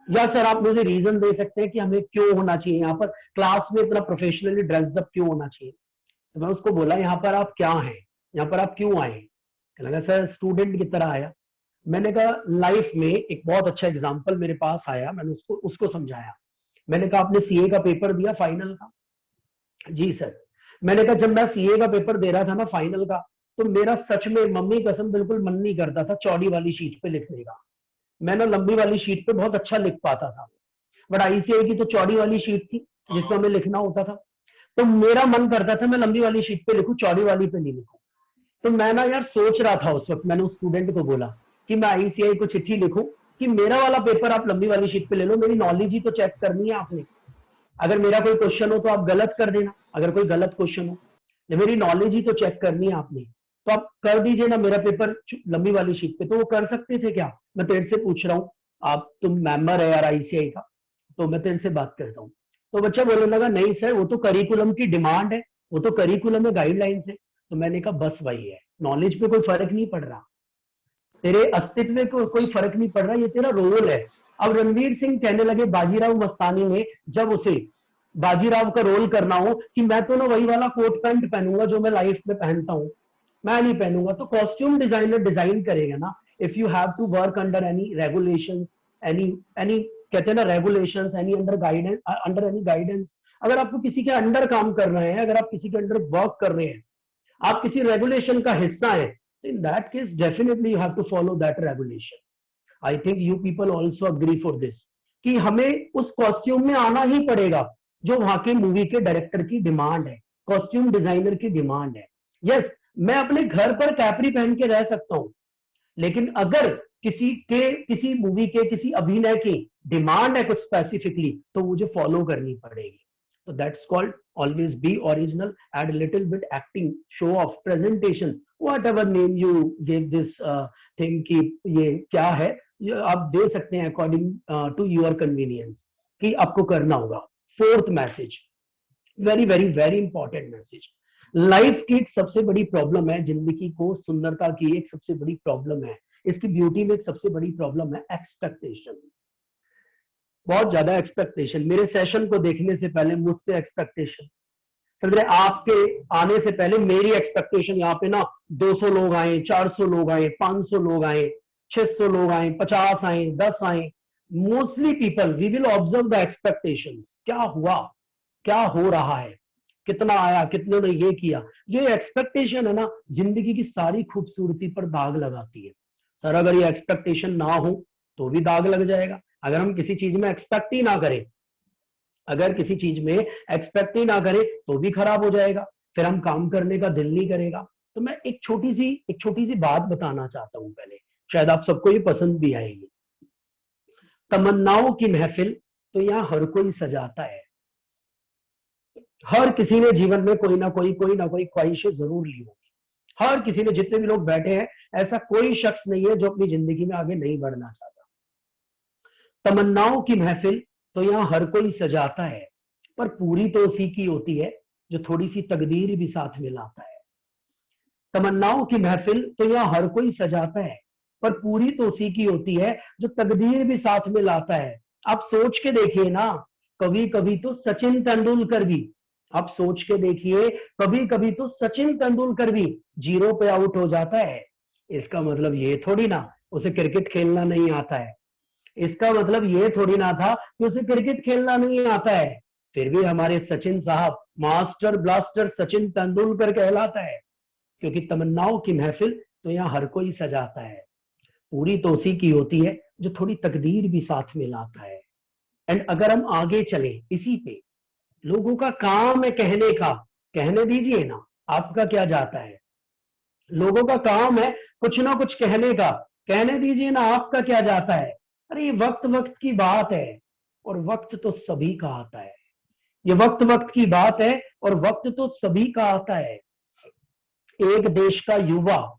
या सर आप मुझे रीजन दे सकते हैं कि हमें क्यों होना चाहिए यहाँ पर क्लास में इतना प्रोफेशनली ड्रेस्ड अप क्यों होना चाहिए. तो मैं उसको बोला, यहाँ पर आप क्या हैं, यहाँ पर आप क्यों आए. लगा सर स्टूडेंट की तरह आया. मैंने कहा लाइफ में एक बहुत अच्छा एग्जांपल मेरे पास आया, मैंने उसको समझाया. मैंने कहा आपने सीए का पेपर दिया फाइनल का. जी सर. मैंने कहा जब मैं सीए का पेपर दे रहा था ना फाइनल का, तो मेरा सच में मम्मी कसम बिल्कुल मन नहीं करता था चौड़ी वाली शीट पे लिखने का. मैं ना लंबी वाली शीट पे बहुत अच्छा लिख पाता था, बट आईसीआई की तो चौड़ी वाली शीट थी जिसमें हमें लिखना होता था. तो मेरा मन करता था मैं लंबी वाली शीट पे लिखूं, चौड़ी वाली पे नहीं लिखूं. तो मैं ना यार सोच रहा था उस वक्त, मैंने उस स्टूडेंट को बोला कि मैं आईसीआई को चिट्ठी लिखूं कि मेरा वाला पेपर आप लंबी वाली शीट पे ले लो, मेरी नॉलेज ही तो चेक करनी है आपने. अगर मेरा कोई क्वेश्चन हो तो आप गलत कर देना, अगर कोई गलत क्वेश्चन हो, मेरी नॉलेज ही तो चेक करनी है आपने, तो आप कर दीजिए ना मेरा पेपर लंबी वाली शीट पे. तो वो कर सकते थे क्या. मैं तेरे से पूछ रहा हूँ, आप तुम मेंबर है यार आईसीआई का, तो मैं तेरे से बात करता हूँ. तो बच्चा बोलने लगा नहीं सर वो तो करिकुलम की डिमांड है, वो तो करिकुलम में गाइडलाइंस है. तो मैंने कहा बस वही है, नॉलेज पे कोई फर्क नहीं पड़ रहा, तेरे अस्तित्व में कोई फर्क नहीं पड़ रहा, ये तेरा रोल है. अब रणवीर सिंह कहने लगे बाजीराव मस्तानी ने, जब उसे बाजीराव का रोल करना हो कि मैं तो ना वही वाला कोट पैंट पहनूंगा जो मैं लाइफ में पहनता हूं, मैं नहीं पहनूंगा, तो कॉस्ट्यूम डिजाइनर डिजाइन करेगा ना. If you have to work under any regulations, any कहते हैं ना regulations, any under guidance, under any guidance, अगर आपको किसी के अंडर काम कर रहे हैं, अगर आप किसी के अंडर वर्क कर रहे हैं, आप किसी रेगुलेशन का हिस्सा है, in that case definitely you have to follow that regulation. I think you people also agree for this कि हमें उस कॉस्ट्यूम में आना ही पड़ेगा जो वहां के मूवी के डायरेक्टर की डिमांड है, कॉस्ट्यूम डिजाइनर की डिमांड है. यस मैं अपने घर पर कैपरी पहन के रह सकता हूं, लेकिन अगर किसी मूवी के किसी अभिनय की डिमांड है कुछ स्पेसिफिकली, तो मुझे फॉलो करनी पड़ेगी. So that's called always be original, add a little bit acting, show off, presentation, whatever name you give this thing कि ये क्या है, ये आप दे सकते हैं according to your convenience कि आपको करना होगा. Fourth message, very very very important message. Life की एक सबसे बड़ी प्रॉब्लम है, जिंदगी को सुंदरता की एक सबसे बड़ी प्रॉब्लम है, इसकी ब्यूटी में एक सबसे बड़ी प्रॉब्लम है एक्सपेक्टेशन. बहुत ज्यादा एक्सपेक्टेशन. मेरे सेशन को देखने से पहले मुझसे एक्सपेक्टेशन, समझ रहे, आपके आने से पहले मेरी एक्सपेक्टेशन यहाँ पे ना 200 लोग आए, 400 लोग आए, 500 लोग आए, 600 लोग आए, 50 आए, 10 आए. Mostly people we will observe the expectations. क्या हुआ, क्या हो रहा है, कितना आया, कितने ने ये किया. ये एक्सपेक्टेशन है ना जिंदगी की सारी खूबसूरती पर दाग लगाती है. सर अगर ये एक्सपेक्टेशन ना हो तो भी दाग लग जाएगा. अगर हम किसी चीज में एक्सपेक्ट ही ना करें, अगर किसी चीज में एक्सपेक्ट ही ना करें तो भी खराब हो जाएगा, फिर हम काम करने का दिल नहीं करेगा. तो मैं एक छोटी सी बात बताना चाहता हूं पहले, शायद आप सबको ये पसंद भी आएगी. तमन्नाओं की महफिल तो यहां हर कोई सजाता है, हर किसी ने जीवन में कोई ना कोई ख्वाहिशें जरूर ली होगी। हर किसी ने, जितने भी लोग बैठे हैं, ऐसा कोई शख्स नहीं है जो अपनी जिंदगी में आगे नहीं बढ़ना चाहता। तमन्नाओं की महफिल तो यहाँ हर कोई सजाता है, पर पूरी तो उसी की होती है जो थोड़ी सी तकदीर भी साथ में लाता है। तमन्नाओं की महफिल तो यहाँ हर कोई सजाता है, पर पूरी तो उसी की होती है जो तकदीर भी साथ में लाता है। आप सोच के देखिए ना, कभी कभी तो सचिन तेंदुलकर भी, आप सोच के देखिए, कभी कभी तो सचिन तेंदुलकर भी जीरो पे आउट हो जाता है। इसका मतलब ये थोड़ी ना उसे क्रिकेट खेलना नहीं आता है। इसका मतलब ये थोड़ी ना था कि उसे क्रिकेट खेलना नहीं आता है। फिर भी हमारे सचिन साहब मास्टर ब्लास्टर सचिन तेंदुलकर कहलाता है, क्योंकि तमन्नाओं की महफिल तो यहाँ हर कोई सजाता है, पूरी तो उसी की होती है जो थोड़ी तकदीर भी साथ में लाता है। एंड अगर हम आगे चले इसी पे, लोगों का काम है कहने का, कहने दीजिए ना, आपका क्या जाता है। लोगों का काम है कुछ ना कुछ कहने का, कहने दीजिए ना, आपका क्या जाता है। अरे ये वक्त वक्त की बात है, और वक्त तो सभी का आता है। ये वक्त वक्त की बात है, और वक्त तो सभी का आता है। एक देश का युवा,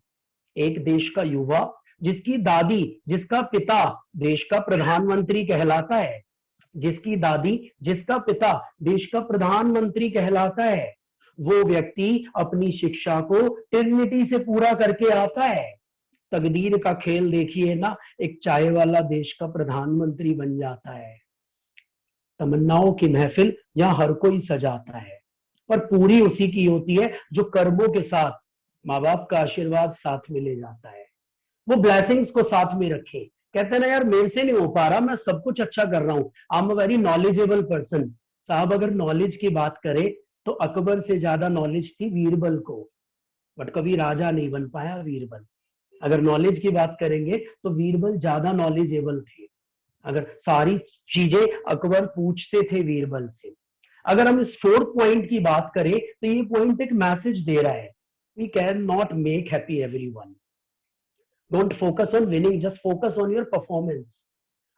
एक देश का युवा जिसकी दादी, जिसका पिता देश का प्रधानमंत्री कहलाता है, जिसकी दादी, जिसका पिता देश का प्रधानमंत्री कहलाता है, वो व्यक्ति अपनी शिक्षा को ट्रिनिटी से पूरा करके आता है। तकदीर का खेल देखिए ना, एक चाय वाला देश का प्रधानमंत्री बन जाता है। तमन्नाओं की महफिल यहां हर कोई सजाता है, पर पूरी उसी की होती है जो कर्मों के साथ माँ बाप का आशीर्वाद साथ में ले जाता है, वो ब्लेसिंग्स को साथ में रखे। कहते हैं ना यार, मेरे से नहीं हो पा रहा, मैं सब कुछ अच्छा कर रहा हूं, I am a very knowledgeable person. साहब अगर नॉलेज की बात करें तो अकबर से ज्यादा नॉलेज थी बीरबल को, बट कभी राजा नहीं बन पाया बीरबल। अगर नॉलेज की बात करेंगे तो बीरबल ज्यादा नॉलेजेबल थे। अगर सारी चीजें अकबर पूछते थे बीरबल से। अगर हम इस फोर्थ पॉइंट की बात करें तो ये पॉइंट एक मैसेज दे रहा है, we can not make happy everyone. Don't focus on winning, just focus on your performance.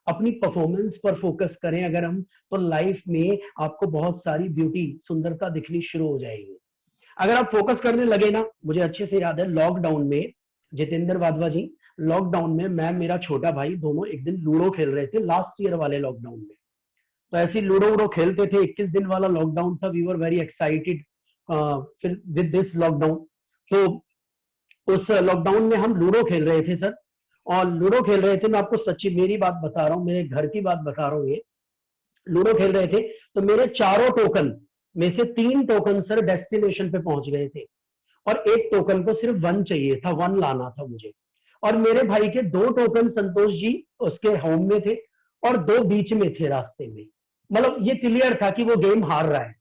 अपनी परफॉर्मेंस पर फोकस करें अगर हम, तो लाइफ में आपको बहुत सारी ब्यूटी, सुंदरता दिखनी शुरू हो जाएगी। अगर आप फोकस करने लगे ना, मुझे अच्छे से याद है लॉकडाउन में, जितेंद्र वाधवा जी, लॉकडाउन में मैं, मेरा छोटा भाई दोनों एक दिन लूडो खेल रहे थे, लास्ट ईयर वाले लॉकडाउन में। तो ऐसी लूडो वूडो खेलते थे, 21 दिन वाला लॉकडाउन था, वी वर वेरी एक्साइटेड फिर विद दिस लॉकडाउन। तो उस लॉकडाउन में हम लूडो खेल रहे थे सर, और लूडो खेल रहे थे, मैं आपको सच्ची मेरी बात बता रहा हूँ, मेरे घर की बात बता रहा हूँ, ये लूडो खेल रहे थे तो मेरे चारों टोकन में से 3 टोकन सर डेस्टिनेशन पे पहुंच गए थे, और एक टोकन को सिर्फ 1 चाहिए था, 1 लाना था मुझे। और मेरे भाई के 2 टोकन संतोष जी उसके होम में थे, और 2 बीच में थे रास्ते में। मतलब ये क्लियर था कि वो गेम हार रहा है,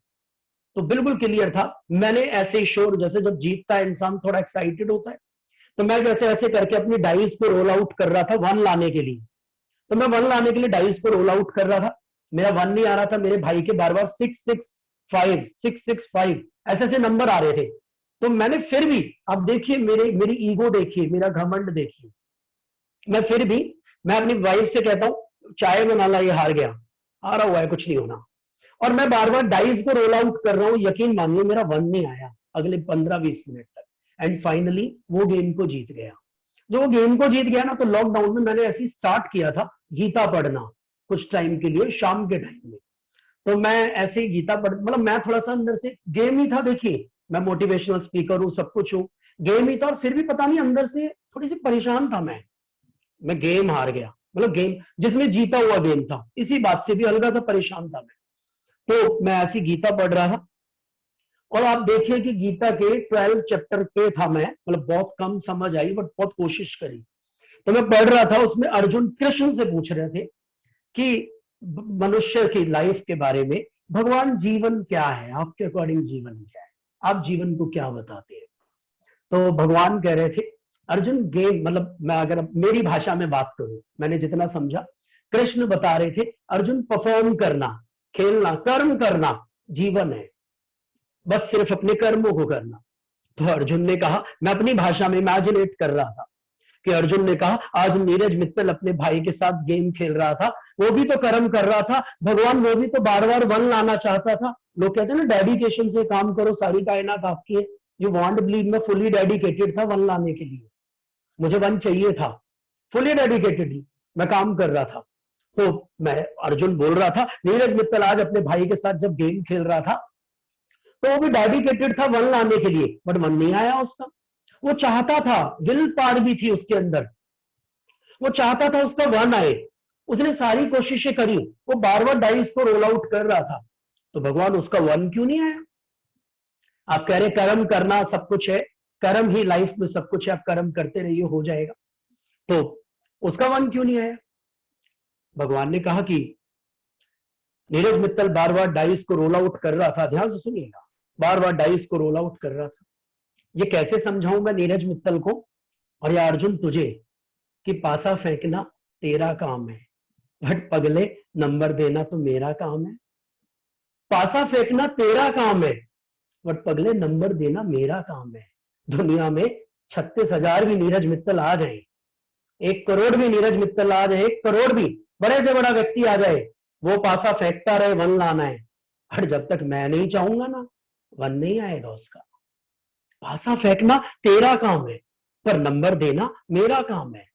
तो बिल्कुल क्लियर था। मैंने ऐसे ही शोर, जैसे जब जीतता है इंसान थोड़ा एक्साइटेड होता है, तो मैं जैसे ऐसे करके अपनी डाइस को रोल आउट कर रहा था 1 लाने के लिए। तो मैं 1 लाने के लिए डाइस को रोल आउट कर रहा था, मेरा 1 नहीं आ रहा था, मेरे भाई के बार बार 665 665 ऐसे ऐसे नंबर आ रहे थे। तो मैंने फिर भी, अब देखिए मेरी ईगो देखिए, मेरा घमंड देखिए, मैं फिर भी, मैं अपनी वाइफ से कहता हूं चाय बना ला, ये हार गया, हारा हुआ है, कुछ नहीं होना। और मैं बार बार डाइस को रोल आउट कर रहा हूं, यकीन मानिए मेरा 1 नहीं आया अगले 15-20 मिनट तक, एंड फाइनली वो गेम को जीत गया। जो वो गेम को जीत गया ना, तो लॉकडाउन में मैंने ऐसी स्टार्ट किया था गीता पढ़ना कुछ टाइम के लिए, शाम के टाइम में। तो मैं ऐसे ही गीता पढ़, मतलब मैं थोड़ा सा अंदर से, गेम ही था, देखिए मैं मोटिवेशनल स्पीकर हूं, सब कुछ हूं, गेम ही था, और फिर भी पता नहीं अंदर से थोड़ी सी परेशान था मैं गेम हार गया, मतलब गेम जिसमें जीता हुआ गेम था, इसी बात से भी हल्का सा परेशान था मैं। तो मैं ऐसी गीता पढ़ रहा था, और आप देखिए कि गीता के 12 चैप्टर पे था मैं, मतलब बहुत कम समझ आई, बट बहुत कोशिश करी। तो मैं पढ़ रहा था, उसमें अर्जुन कृष्ण से पूछ रहे थे कि मनुष्य की लाइफ के बारे में, भगवान जीवन क्या है, आपके अकॉर्डिंग जीवन क्या है, आप जीवन को क्या बताते हैं। तो भगवान कह रहे थे, अर्जुन गेम, मतलब मैं अगर मेरी भाषा में बात करूं, मैंने जितना समझा, कृष्ण बता रहे थे अर्जुन परफॉर्म करना, खेलना, कर्म करना जीवन है, बस सिर्फ अपने कर्मों को करना। तो अर्जुन ने कहा, मैं अपनी भाषा में इमेजिनेट कर रहा था कि अर्जुन ने कहा आज नीरज मित्तल अपने भाई के साथ गेम खेल रहा था, वो भी तो कर्म कर रहा था भगवान, वो भी तो बार बार वन लाना चाहता था। लोग कहते हैं ना डेडिकेशन से काम करो सारी कायनात आपकी है। यू वांट बिलीव मैं फुली डेडिकेटेड था वन लाने के लिए, मुझे वन चाहिए था, फुली डेडिकेटेडली मैं काम कर रहा था। तो मैं अर्जुन बोल रहा था नीरज मित्तल आज अपने भाई के साथ जब गेम खेल रहा था तो वो भी डेडिकेटेड था वन लाने के लिए, बट वन नहीं आया उसका। वो चाहता था, विल पावर भी थी उसके अंदर, वो चाहता था उसका वन आए, उसने सारी कोशिशें करी, वो बार बार डाइस को रोल आउट कर रहा था, तो भगवान उसका वन क्यों नहीं आया? आप कह रहे कर्म करना सब कुछ है, कर्म ही लाइफ में सब कुछ है, आप कर्म करते रहिए हो जाएगा, तो उसका वन क्यों नहीं आया? भगवान ने कहा कि नीरज मित्तल बार बार डाइस को रोल आउट कर रहा था, ध्यान से सुनिएगा, बार बार डाइस को रोल आउट कर रहा था। ये कैसे समझाऊं मैं नीरज मित्तल को और या अर्जुन तुझे कि पासा फेंकना तेरा काम है, बट पगले नंबर देना तो मेरा काम है। पासा फेंकना तेरा काम है, बट पगले नंबर देना मेरा काम है। दुनिया में 36,000 भी नीरज मित्तल आ जाए, 1 करोड़ भी नीरज मित्तल आ जाए, 1 करोड़ भी बड़े से बड़ा व्यक्ति आ जाए, वो पासा फेंकता रहे वन लाना है, बट जब तक मैं नहीं चाहूंगा ना वन नहीं आएगा उसका। पासा फेंकना तेरा काम है पर नंबर देना मेरा काम है।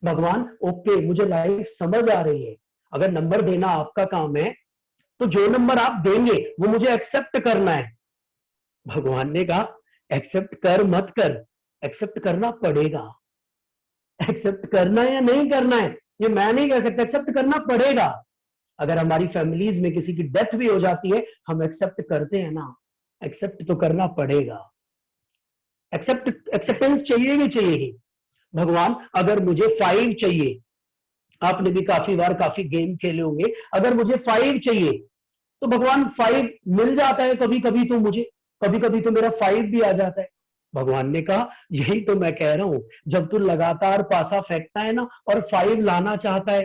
भगवान ओके, मुझे लाइफ समझ आ रही है, अगर नंबर देना आपका काम है तो जो नंबर आप देंगे वो मुझे एक्सेप्ट करना है। भगवान ने कहा एक्सेप्ट कर मत कर, एक्सेप्ट करना पड़ेगा। एक्सेप्ट करना है या नहीं करना है ये मैं नहीं कह सकता, एक्सेप्ट करना पड़ेगा। अगर हमारी फैमिलीज में किसी की डेथ भी हो जाती है हम एक्सेप्ट करते हैं ना, एक्सेप्ट तो करना पड़ेगा। एक्सेप्टेंस चाहिए ही चाहिए। भगवान अगर मुझे 5 चाहिए, आपने भी काफी बार काफी गेम खेले होंगे, अगर मुझे 5 चाहिए तो भगवान 5 मिल जाता है कभी कभी, तो मुझे कभी कभी तो मेरा 5 भी आ जाता है। भगवान ने कहा यही तो मैं कह रहा हूं, जब तू लगातार पासा फेंकता है ना और 5 लाना चाहता है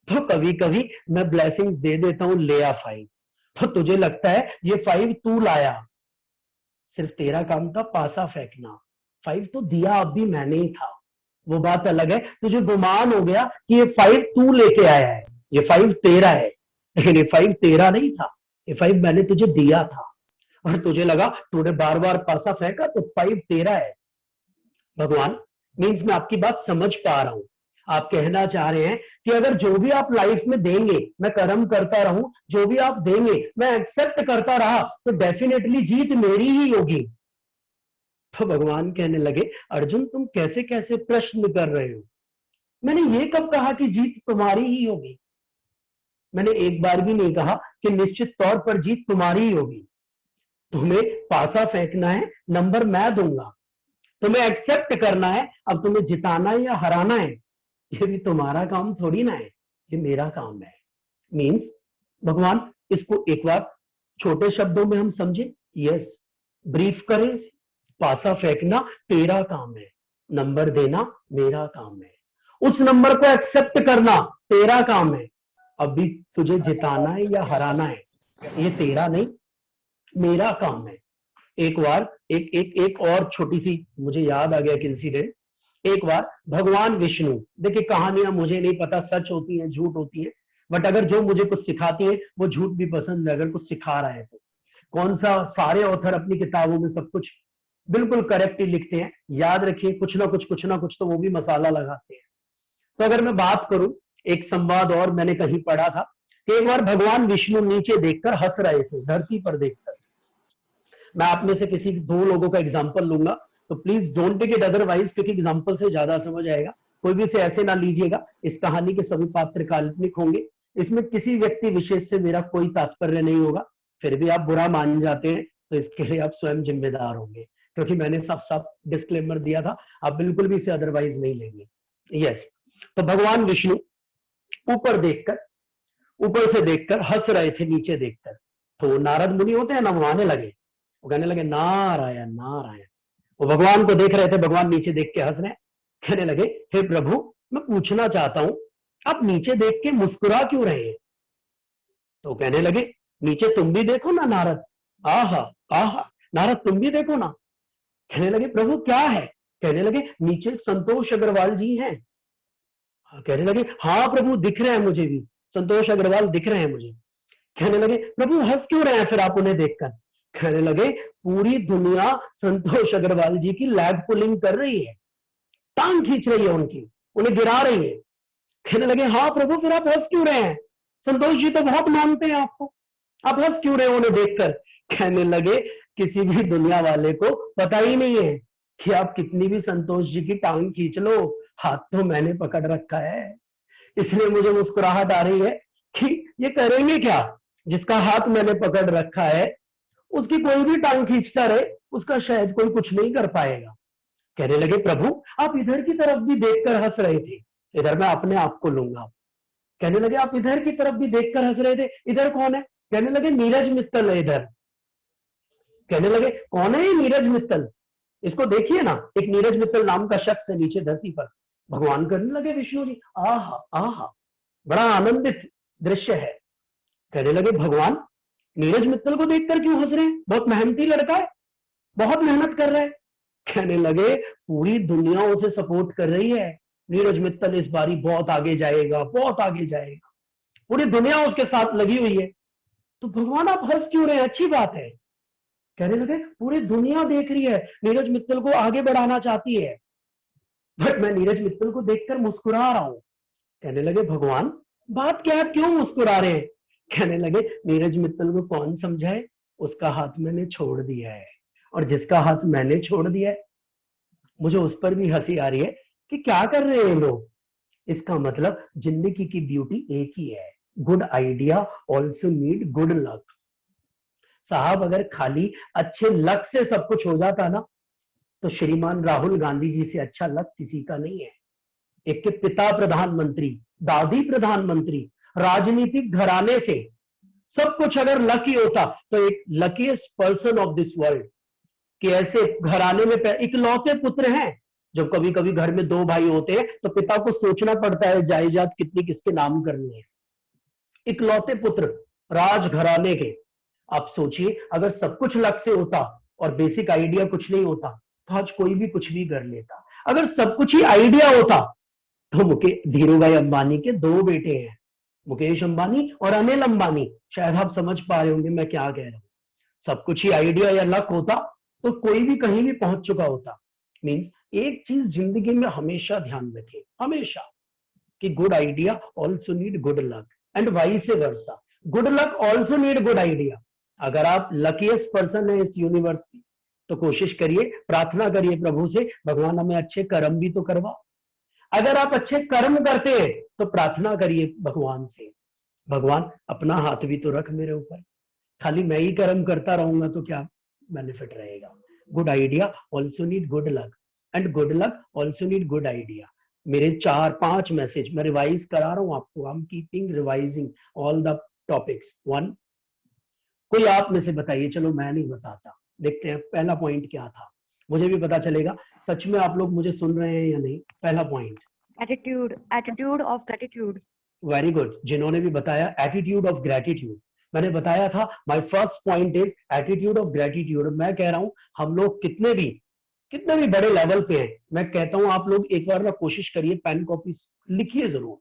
तो कभी कभी मैं ब्लेसिंग्स दे देता हूं, ले आ 5, तो तुझे लगता है ये 5 तू लाया, सिर्फ तेरा काम था पासा फेंकना, 5 तो दिया अब भी मैंने ही था, वो बात अलग है। तुझे गुमान हो गया कि ये 5 तू लेके आया है, ये 5 तेरा है, लेकिन ये 5 तेरा नहीं था, ये 5 मैंने तुझे दिया था, और तुझे लगा तूने बार बार पासा फेंका तो 5 तेरा है। भगवान मीन्स मैं आपकी बात समझ पा रहा हूं, आप कहना चाह रहे हैं कि अगर जो भी आप लाइफ में देंगे मैं कर्म करता रहूं, जो भी आप देंगे मैं एक्सेप्ट करता रहा तो डेफिनेटली जीत मेरी ही होगी। तो भगवान कहने लगे अर्जुन तुम कैसे कैसे प्रश्न कर रहे हो, मैंने ये कब कहा कि जीत तुम्हारी ही होगी? मैंने एक बार भी नहीं कहा कि निश्चित तौर पर जीत तुम्हारी ही होगी। तुम्हें पासा फेंकना है, नंबर मैं दूंगा, तुम्हें एक्सेप्ट करना है, अब तुम्हें जिताना है या हराना है ये भी तुम्हारा काम थोड़ी ना है, ये मेरा काम है। मीन्स भगवान इसको एक बार छोटे शब्दों में हम समझे, यस ब्रीफ करें, पासा फेंकना तेरा काम है, नंबर देना मेरा काम है, उस नंबर को एक्सेप्ट करना तेरा काम है, अभी तुझे जिताना है या हराना है ये तेरा नहीं मेरा काम है। एक बार एक और छोटी सी मुझे याद आ गया एक इंसिडेंट। एक बार भगवान विष्णु, देखिए कहानियां मुझे नहीं पता सच होती हैं झूठ होती है, बट अगर जो मुझे कुछ सिखाती है वो झूठ भी पसंद है, अगर कुछ सिखा रहा है तो। कौन सा सारे ऑथर अपनी किताबों में सब कुछ बिल्कुल करेक्ट ही लिखते हैं, याद रखिए कुछ ना कुछ तो वो भी मसाला लगाते हैं। तो अगर मैं बात करूं, एक संवाद और मैंने कहीं पढ़ा था कि एक बार भगवान विष्णु नीचे देखकर हंस रहे थे, धरती पर देखकर। मैं आप में से किसी 2 लोगों का एग्जाम्पल लूंगा, तो please don't take it otherwise, क्योंकि एग्जाम्पल से ज्यादा समझ आएगा। कोई भी इसे ऐसे ना लीजिएगा, इस कहानी के सभी पात्र काल्पनिक होंगे, इसमें किसी व्यक्ति विशेष से मेरा कोई तात्पर्य नहीं होगा। फिर भी आप बुरा मान जाते हैं तो इसके लिए आप स्वयं जिम्मेदार होंगे, क्योंकि मैंने साफ साफ डिस्क्लेमर दिया था, आप बिल्कुल भी इसे अदरवाइज नहीं लेंगे। यस, तो भगवान विष्णु ऊपर से देखकर हंस रहे थे नीचे देखकर। तो नारद मुनि होते हैं ना, वो आने लगे, वो कहने लगे नारायण नारायण। वो भगवान को देख रहे थे, भगवान नीचे देख के हंस रहे, कहने लगे हे प्रभु मैं पूछना चाहता हूं आप नीचे देख के मुस्कुरा क्यों रहे हैं? तो कहने लगे नीचे तुम भी देखो ना नारद, आहा आहा नारद तुम भी देखो ना। कहने लगे प्रभु क्या है? कहने लगे नीचे संतोष अग्रवाल जी हैं। कहने लगे हाँ प्रभु दिख रहे हैं मुझे भी, संतोष अग्रवाल दिख रहे हैं मुझे। कहने लगे प्रभु हंस क्यों रहे हैं फिर आप उन्हें देखकर? कहने लगे पूरी दुनिया संतोष अग्रवाल जी की लैग पुलिंग कर रही है, टांग खींच रही है उनकी, उन्हें गिरा रही है। कहने लगे हाँ प्रभु फिर आप हंस क्यों रहे हैं? संतोष जी तो बहुत मानते हैं आपको, आप हंस क्यों रहे हो उन्हें देखकर? कहने लगे किसी भी दुनिया वाले को पता ही नहीं है कि आप कितनी भी संतोष जी की टांग खींच लो, हाथ तो मैंने पकड़ रखा है। इसलिए मुझे मुस्कुराहट आ रही है कि ये करेंगे क्या? जिसका हाथ मैंने पकड़ रखा है उसकी कोई भी टांग खींचता रहे, उसका शायद कोई कुछ नहीं कर पाएगा। कहने लगे प्रभु आप इधर की तरफ भी देखकर हंस रहे थे, इधर मैं अपने आप को लूंगा। कहने लगे आप इधर की तरफ भी देखकर हंस रहे थे, इधर कौन है? कहने लगे नीरज मित्तल है इधर। कहने लगे कौन है ये नीरज मित्तल? इसको देखिए ना, एक नीरज मित्तल नाम का शख्स है नीचे धरती पर। भगवान करने लगे विष्णु जी आहा आहा, बड़ा आनंदित दृश्य है। कहने लगे भगवान नीरज मित्तल को देखकर क्यों हंस रहे हैं? बहुत मेहनती लड़का है, बहुत मेहनत कर रहा है। कहने लगे पूरी दुनिया उसे सपोर्ट कर रही है, नीरज मित्तल इस बारी बहुत आगे जाएगा, बहुत आगे जाएगा, पूरी दुनिया उसके साथ लगी हुई है। तो भगवान आप हंस क्यों रहे हैं? अच्छी बात है। कहने लगे पूरी दुनिया देख रही है, नीरज मित्तल को आगे बढ़ाना चाहती है, बट मैं नीरज मित्तल को देखकर मुस्कुरा रहा हूं। कहने लगे भगवान बात क्या है, क्यों मुस्कुरा रहे हैं? कहने लगे नीरज मित्तल को कौन समझाए, उसका हाथ मैंने छोड़ दिया है, और जिसका हाथ मैंने छोड़ दिया है मुझे उस पर भी हंसी आ रही है कि क्या कर रहे हैं लोग। इसका मतलब जिंदगी की ब्यूटी एक ही है, good idea also need good luck. साहब अगर खाली अच्छे लक से सब कुछ हो जाता ना तो श्रीमान राहुल गांधी जी से अच्छा लक किसी का नहीं है। एक के पिता प्रधानमंत्री, दादी प्रधानमंत्री, राजनीतिक घराने से सब कुछ अगर लकी होता तो एक luckiest person of this world कि ऐसे घराने में इकलौते पुत्र हैं। जब कभी कभी घर में दो भाई होते हैं तो पिता को सोचना पड़ता है जायदाद कितनी किसके नाम करनी है। इकलौते पुत्र राज घराने के। आप सोचिए अगर सब कुछ लक से होता और बेसिक आइडिया कुछ नहीं होता तो आज कोई भी कुछ भी कर लेता। अगर सब कुछ ही आइडिया होता तो धीरू भाई अंबानी के दो बेटे हैं, मुकेश अंबानी और अनिल अंबानी। शायद आप समझ पा रहे होंगे मैं क्या कह रहा हूं। सब कुछ ही आइडिया या लक होता तो कोई भी कहीं भी पहुंच चुका होता। मींस एक चीज जिंदगी में हमेशा ध्यान रखें, हमेशा, कि good idea also need good luck and vice versa. Good luck also need good idea. अगर आप लकीएस्ट पर्सन है इस यूनिवर्स की तो कोशिश करिए, प्रार्थना करिए प्रभु से, भगवान हमें अच्छे कर्म भी तो करवा। अगर आप अच्छे कर्म करते हैं तो प्रार्थना करिए भगवान से, भगवान अपना हाथ भी तो रख मेरे ऊपर, खाली मैं ही कर्म करता रहूंगा तो क्या बेनिफिट रहेगा। Good idea also need good luck and good luck also need good idea. मेरे 4-5 मैसेज मैं रिवाइज करा रहा हूं आपको। I am keeping revising all the topics. 1, कोई आप में से बताइए, चलो मैं नहीं बताता, देखते हैं पहला पॉइंट क्या था, मुझे भी पता चलेगा सच में आप लोग मुझे सुन रहे हैं या नहीं। पहला point attitude of gratitude. Very good, जिन्होंने भी बताया एटीट्यूड ऑफ ग्रेटिट्यूड। मैंने बताया था my first point is attitude of gratitude. मैं कह रहा हूं हम लोग कितने भी बड़े लेवल पे हैं, मैं कहता हूं आप लोग एक बार ना कोशिश करिए, पेन कॉपी लिखिए जरूर।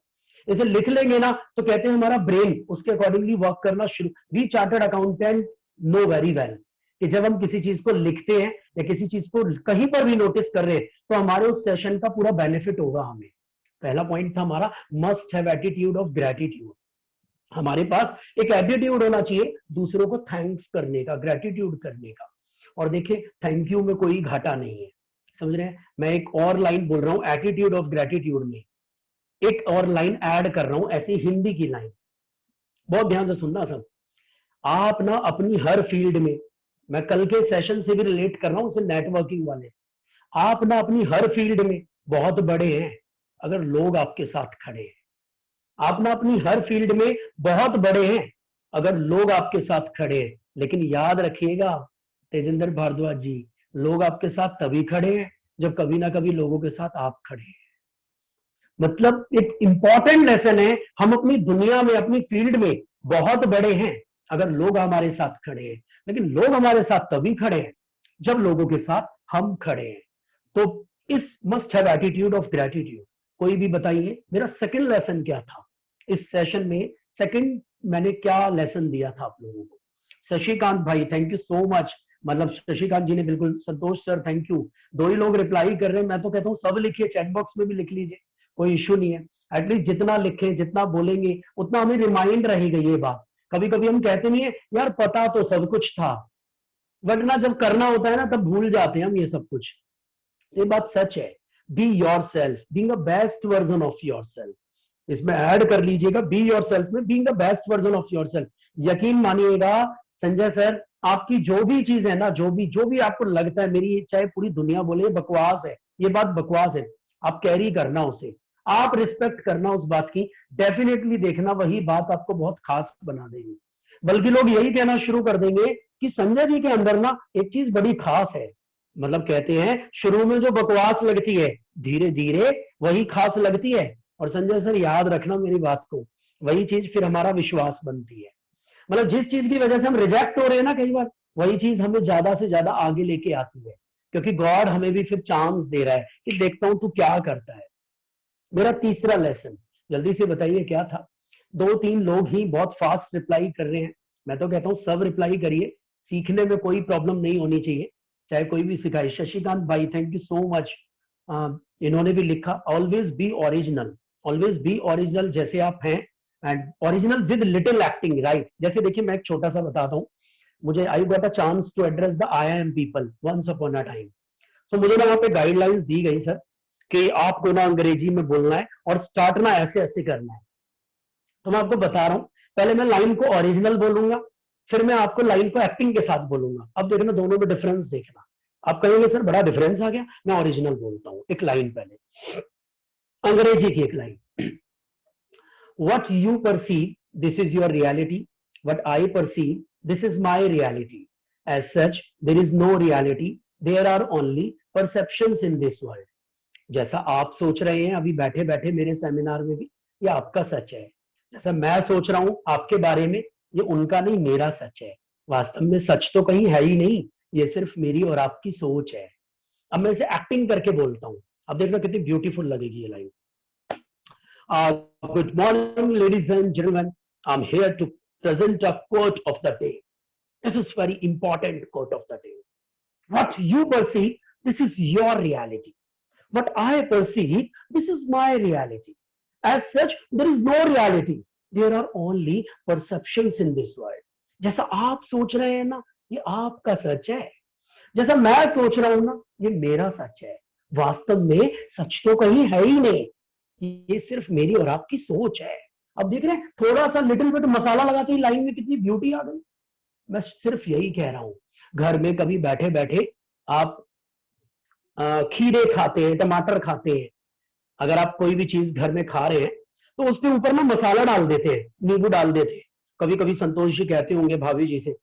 इसे लिख लेंगे ना तो कहते हैं हमारा ब्रेन उसके अकॉर्डिंगली वर्क करना शुरू। We chartered accountant know very well कि जब हम किसी चीज को लिखते हैं या किसी चीज को कहीं पर भी नोटिस कर रहे हैं तो हमारे उस सेशन का पूरा बेनिफिट होगा हमें। पहला पॉइंट था हमारा must have attitude of gratitude. हमारे पास एक एटीट्यूड होना चाहिए दूसरों को थैंक्स करने का, ग्रेटिट्यूड करने का। और देखिए थैंक यू में कोई घाटा नहीं है, समझ रहे हैं। मैं एक और लाइन बोल रहा हूं एटीट्यूड ऑफ ग्रेटिट्यूड में, एक और लाइन ऐड कर रहा हूं, ऐसी हिंदी की लाइन, बहुत ध्यान से सुनना सब। आप ना अपनी हर फील्ड में, मैं कल के सेशन से भी रिलेट कर रहा हूं उसे नेटवर्किंग वाले से, आप ना अपनी हर फील्ड में बहुत बड़े हैं अगर लोग आपके साथ खड़े हैं। आप ना अपनी हर फील्ड में बहुत बड़े हैं अगर लोग आपके साथ खड़े हैं। लेकिन याद रखिएगा तेजेंद्र भारद्वाज जी, लोग आपके साथ तभी खड़े हैं जब कभी ना कभी लोगों के साथ आप खड़े हैं। मतलब एक इंपॉर्टेंट लेसन है, हम अपनी दुनिया में अपनी फील्ड में बहुत बड़े हैं अगर लोग हमारे साथ खड़े हैं, लेकिन लोग हमारे साथ तभी खड़े हैं जब लोगों के साथ हम खड़े हैं। तो इस must have attitude of gratitude. कोई भी बताइए मेरा सेकंड लेसन क्या था इस सेशन में, सेकंड मैंने क्या लेसन दिया था आप लोगों को। शशिकांत भाई थैंक यू सो मच, मतलब शशिकांत जी ने बिल्कुल, संतोष सर थैंक यू, 2 ही लोग रिप्लाई कर रहे हैं। मैं तो कहता हूँ सब लिखिए, चैट बॉक्स में भी लिख लीजिए, कोई इश्यू नहीं है। एटलीस्ट जितना लिखें जितना बोलेंगे उतना हमें रिमाइंड रहेगी ये बात। कभी कभी हम कहते नहीं है यार पता तो सब कुछ था, वरना जब करना होता है ना तब भूल जाते हैं हम ये सब कुछ। ये बात सच है। Be yourself, being a best version of your self, इसमें ऐड कर लीजिएगा बी योर सेल्फ में, being the best version of your self. यकीन मानिएगा संजय सर, आपकी जो भी चीज है ना, जो भी आपको लगता है, मेरी चाहे पूरी दुनिया बोले बकवास है, ये बात बकवास है, आप कैरी करना उसे, आप रिस्पेक्ट करना उस बात की, डेफिनेटली देखना वही बात आपको बहुत खास बना देगी। बल्कि लोग यही कहना शुरू कर देंगे कि संजय जी के अंदर ना एक चीज बड़ी खास है। मतलब कहते हैं शुरू में जो बकवास लगती है धीरे धीरे वही खास लगती है। और संजय सर याद रखना मेरी बात को, वही चीज फिर हमारा विश्वास बनती है। मतलब जिस चीज की वजह से हम रिजेक्ट हो रहे हैं ना कई बार, वही चीज हमें ज्यादा से ज्यादा आगे लेके आती है, क्योंकि गॉड हमें भी फिर चांस दे रहा है कि देखता हूं तू क्या करता है। मेरा तीसरा लेसन, जल्दी से बताइए क्या था। 2-3 लोग ही बहुत फास्ट रिप्लाई कर रहे हैं। मैं तो कहता हूं सब रिप्लाई करिए, सीखने में कोई प्रॉब्लम नहीं होनी चाहिए, चाहे कोई भी सिखाए। शशिकांत भाई थैंक यू सो मच, इन्होंने भी लिखा always be original, always be original जैसे आप हैं, and original with little acting, right. जैसे देखिए मैं एक छोटा सा बताता हूँ, मुझे I got a chance to address the IIM people once upon a time. So मुझे ना वहां पे गाइडलाइंस दी गई सर कि आपको ना अंग्रेजी में बोलना है और स्टार्ट ना ऐसे ऐसे करना है। तो मैं आपको बता रहा हूं, पहले मैं लाइन को ओरिजिनल बोलूंगा, फिर मैं आपको लाइन को एक्टिंग के साथ बोलूंगा। अब देखना दोनों में डिफरेंस देखना, आप कहेंगे सर बड़ा डिफरेंस आ गया। मैं ओरिजिनल बोलता हूं, एक लाइन पहले अंग्रेजी की एक line, what you perceive this is your reality, what I perceive this is my reality, as such there is no reality, there are only perceptions in this world। जैसा आप सोच रहे हैं अभी बैठे बैठे मेरे सेमिनार में भी, ये आपका सच है। जैसा मैं सोच रहा हूं आपके बारे में, ये उनका नहीं मेरा सच है। वास्तव में सच तो कहीं है ही नहीं, ये सिर्फ मेरी और आपकी सोच है। अब मैं इसे एक्टिंग करके बोलता हूं, अब देखना कितनी ब्यूटीफुल लगेगी ये line. Good morning, ladies and gentlemen. I'm here to present a quote of the day. This is very important quote of the day. What you perceive, this is your reality. What I perceive, this is my reality. As such, there is no reality. There are only perceptions in this world. जैसा आप सोच रहे हैं ना, ये आपका सच है। जैसा मैं सोच रहा हूं ना, ये मेरा सच है। वास्तव में सच तो कहीं है ही नहीं, ये सिर्फ मेरी और आपकी सोच है। अब देख रहे हैं थोड़ा सा लिटिल बिट मसाला लगाते ही लाइन में कितनी ब्यूटी आ गई। मैं सिर्फ यही कह रहा हूं, घर में कभी बैठे बैठे आप खीरे खाते हैं, टमाटर खाते हैं, अगर आप कोई भी चीज घर में खा रहे हैं तो उसके ऊपर ना मसाला डाल देते हैं, नींबू डाल देते हैं। कभी कभी संतोष जी कहते होंगे भाभी जी से,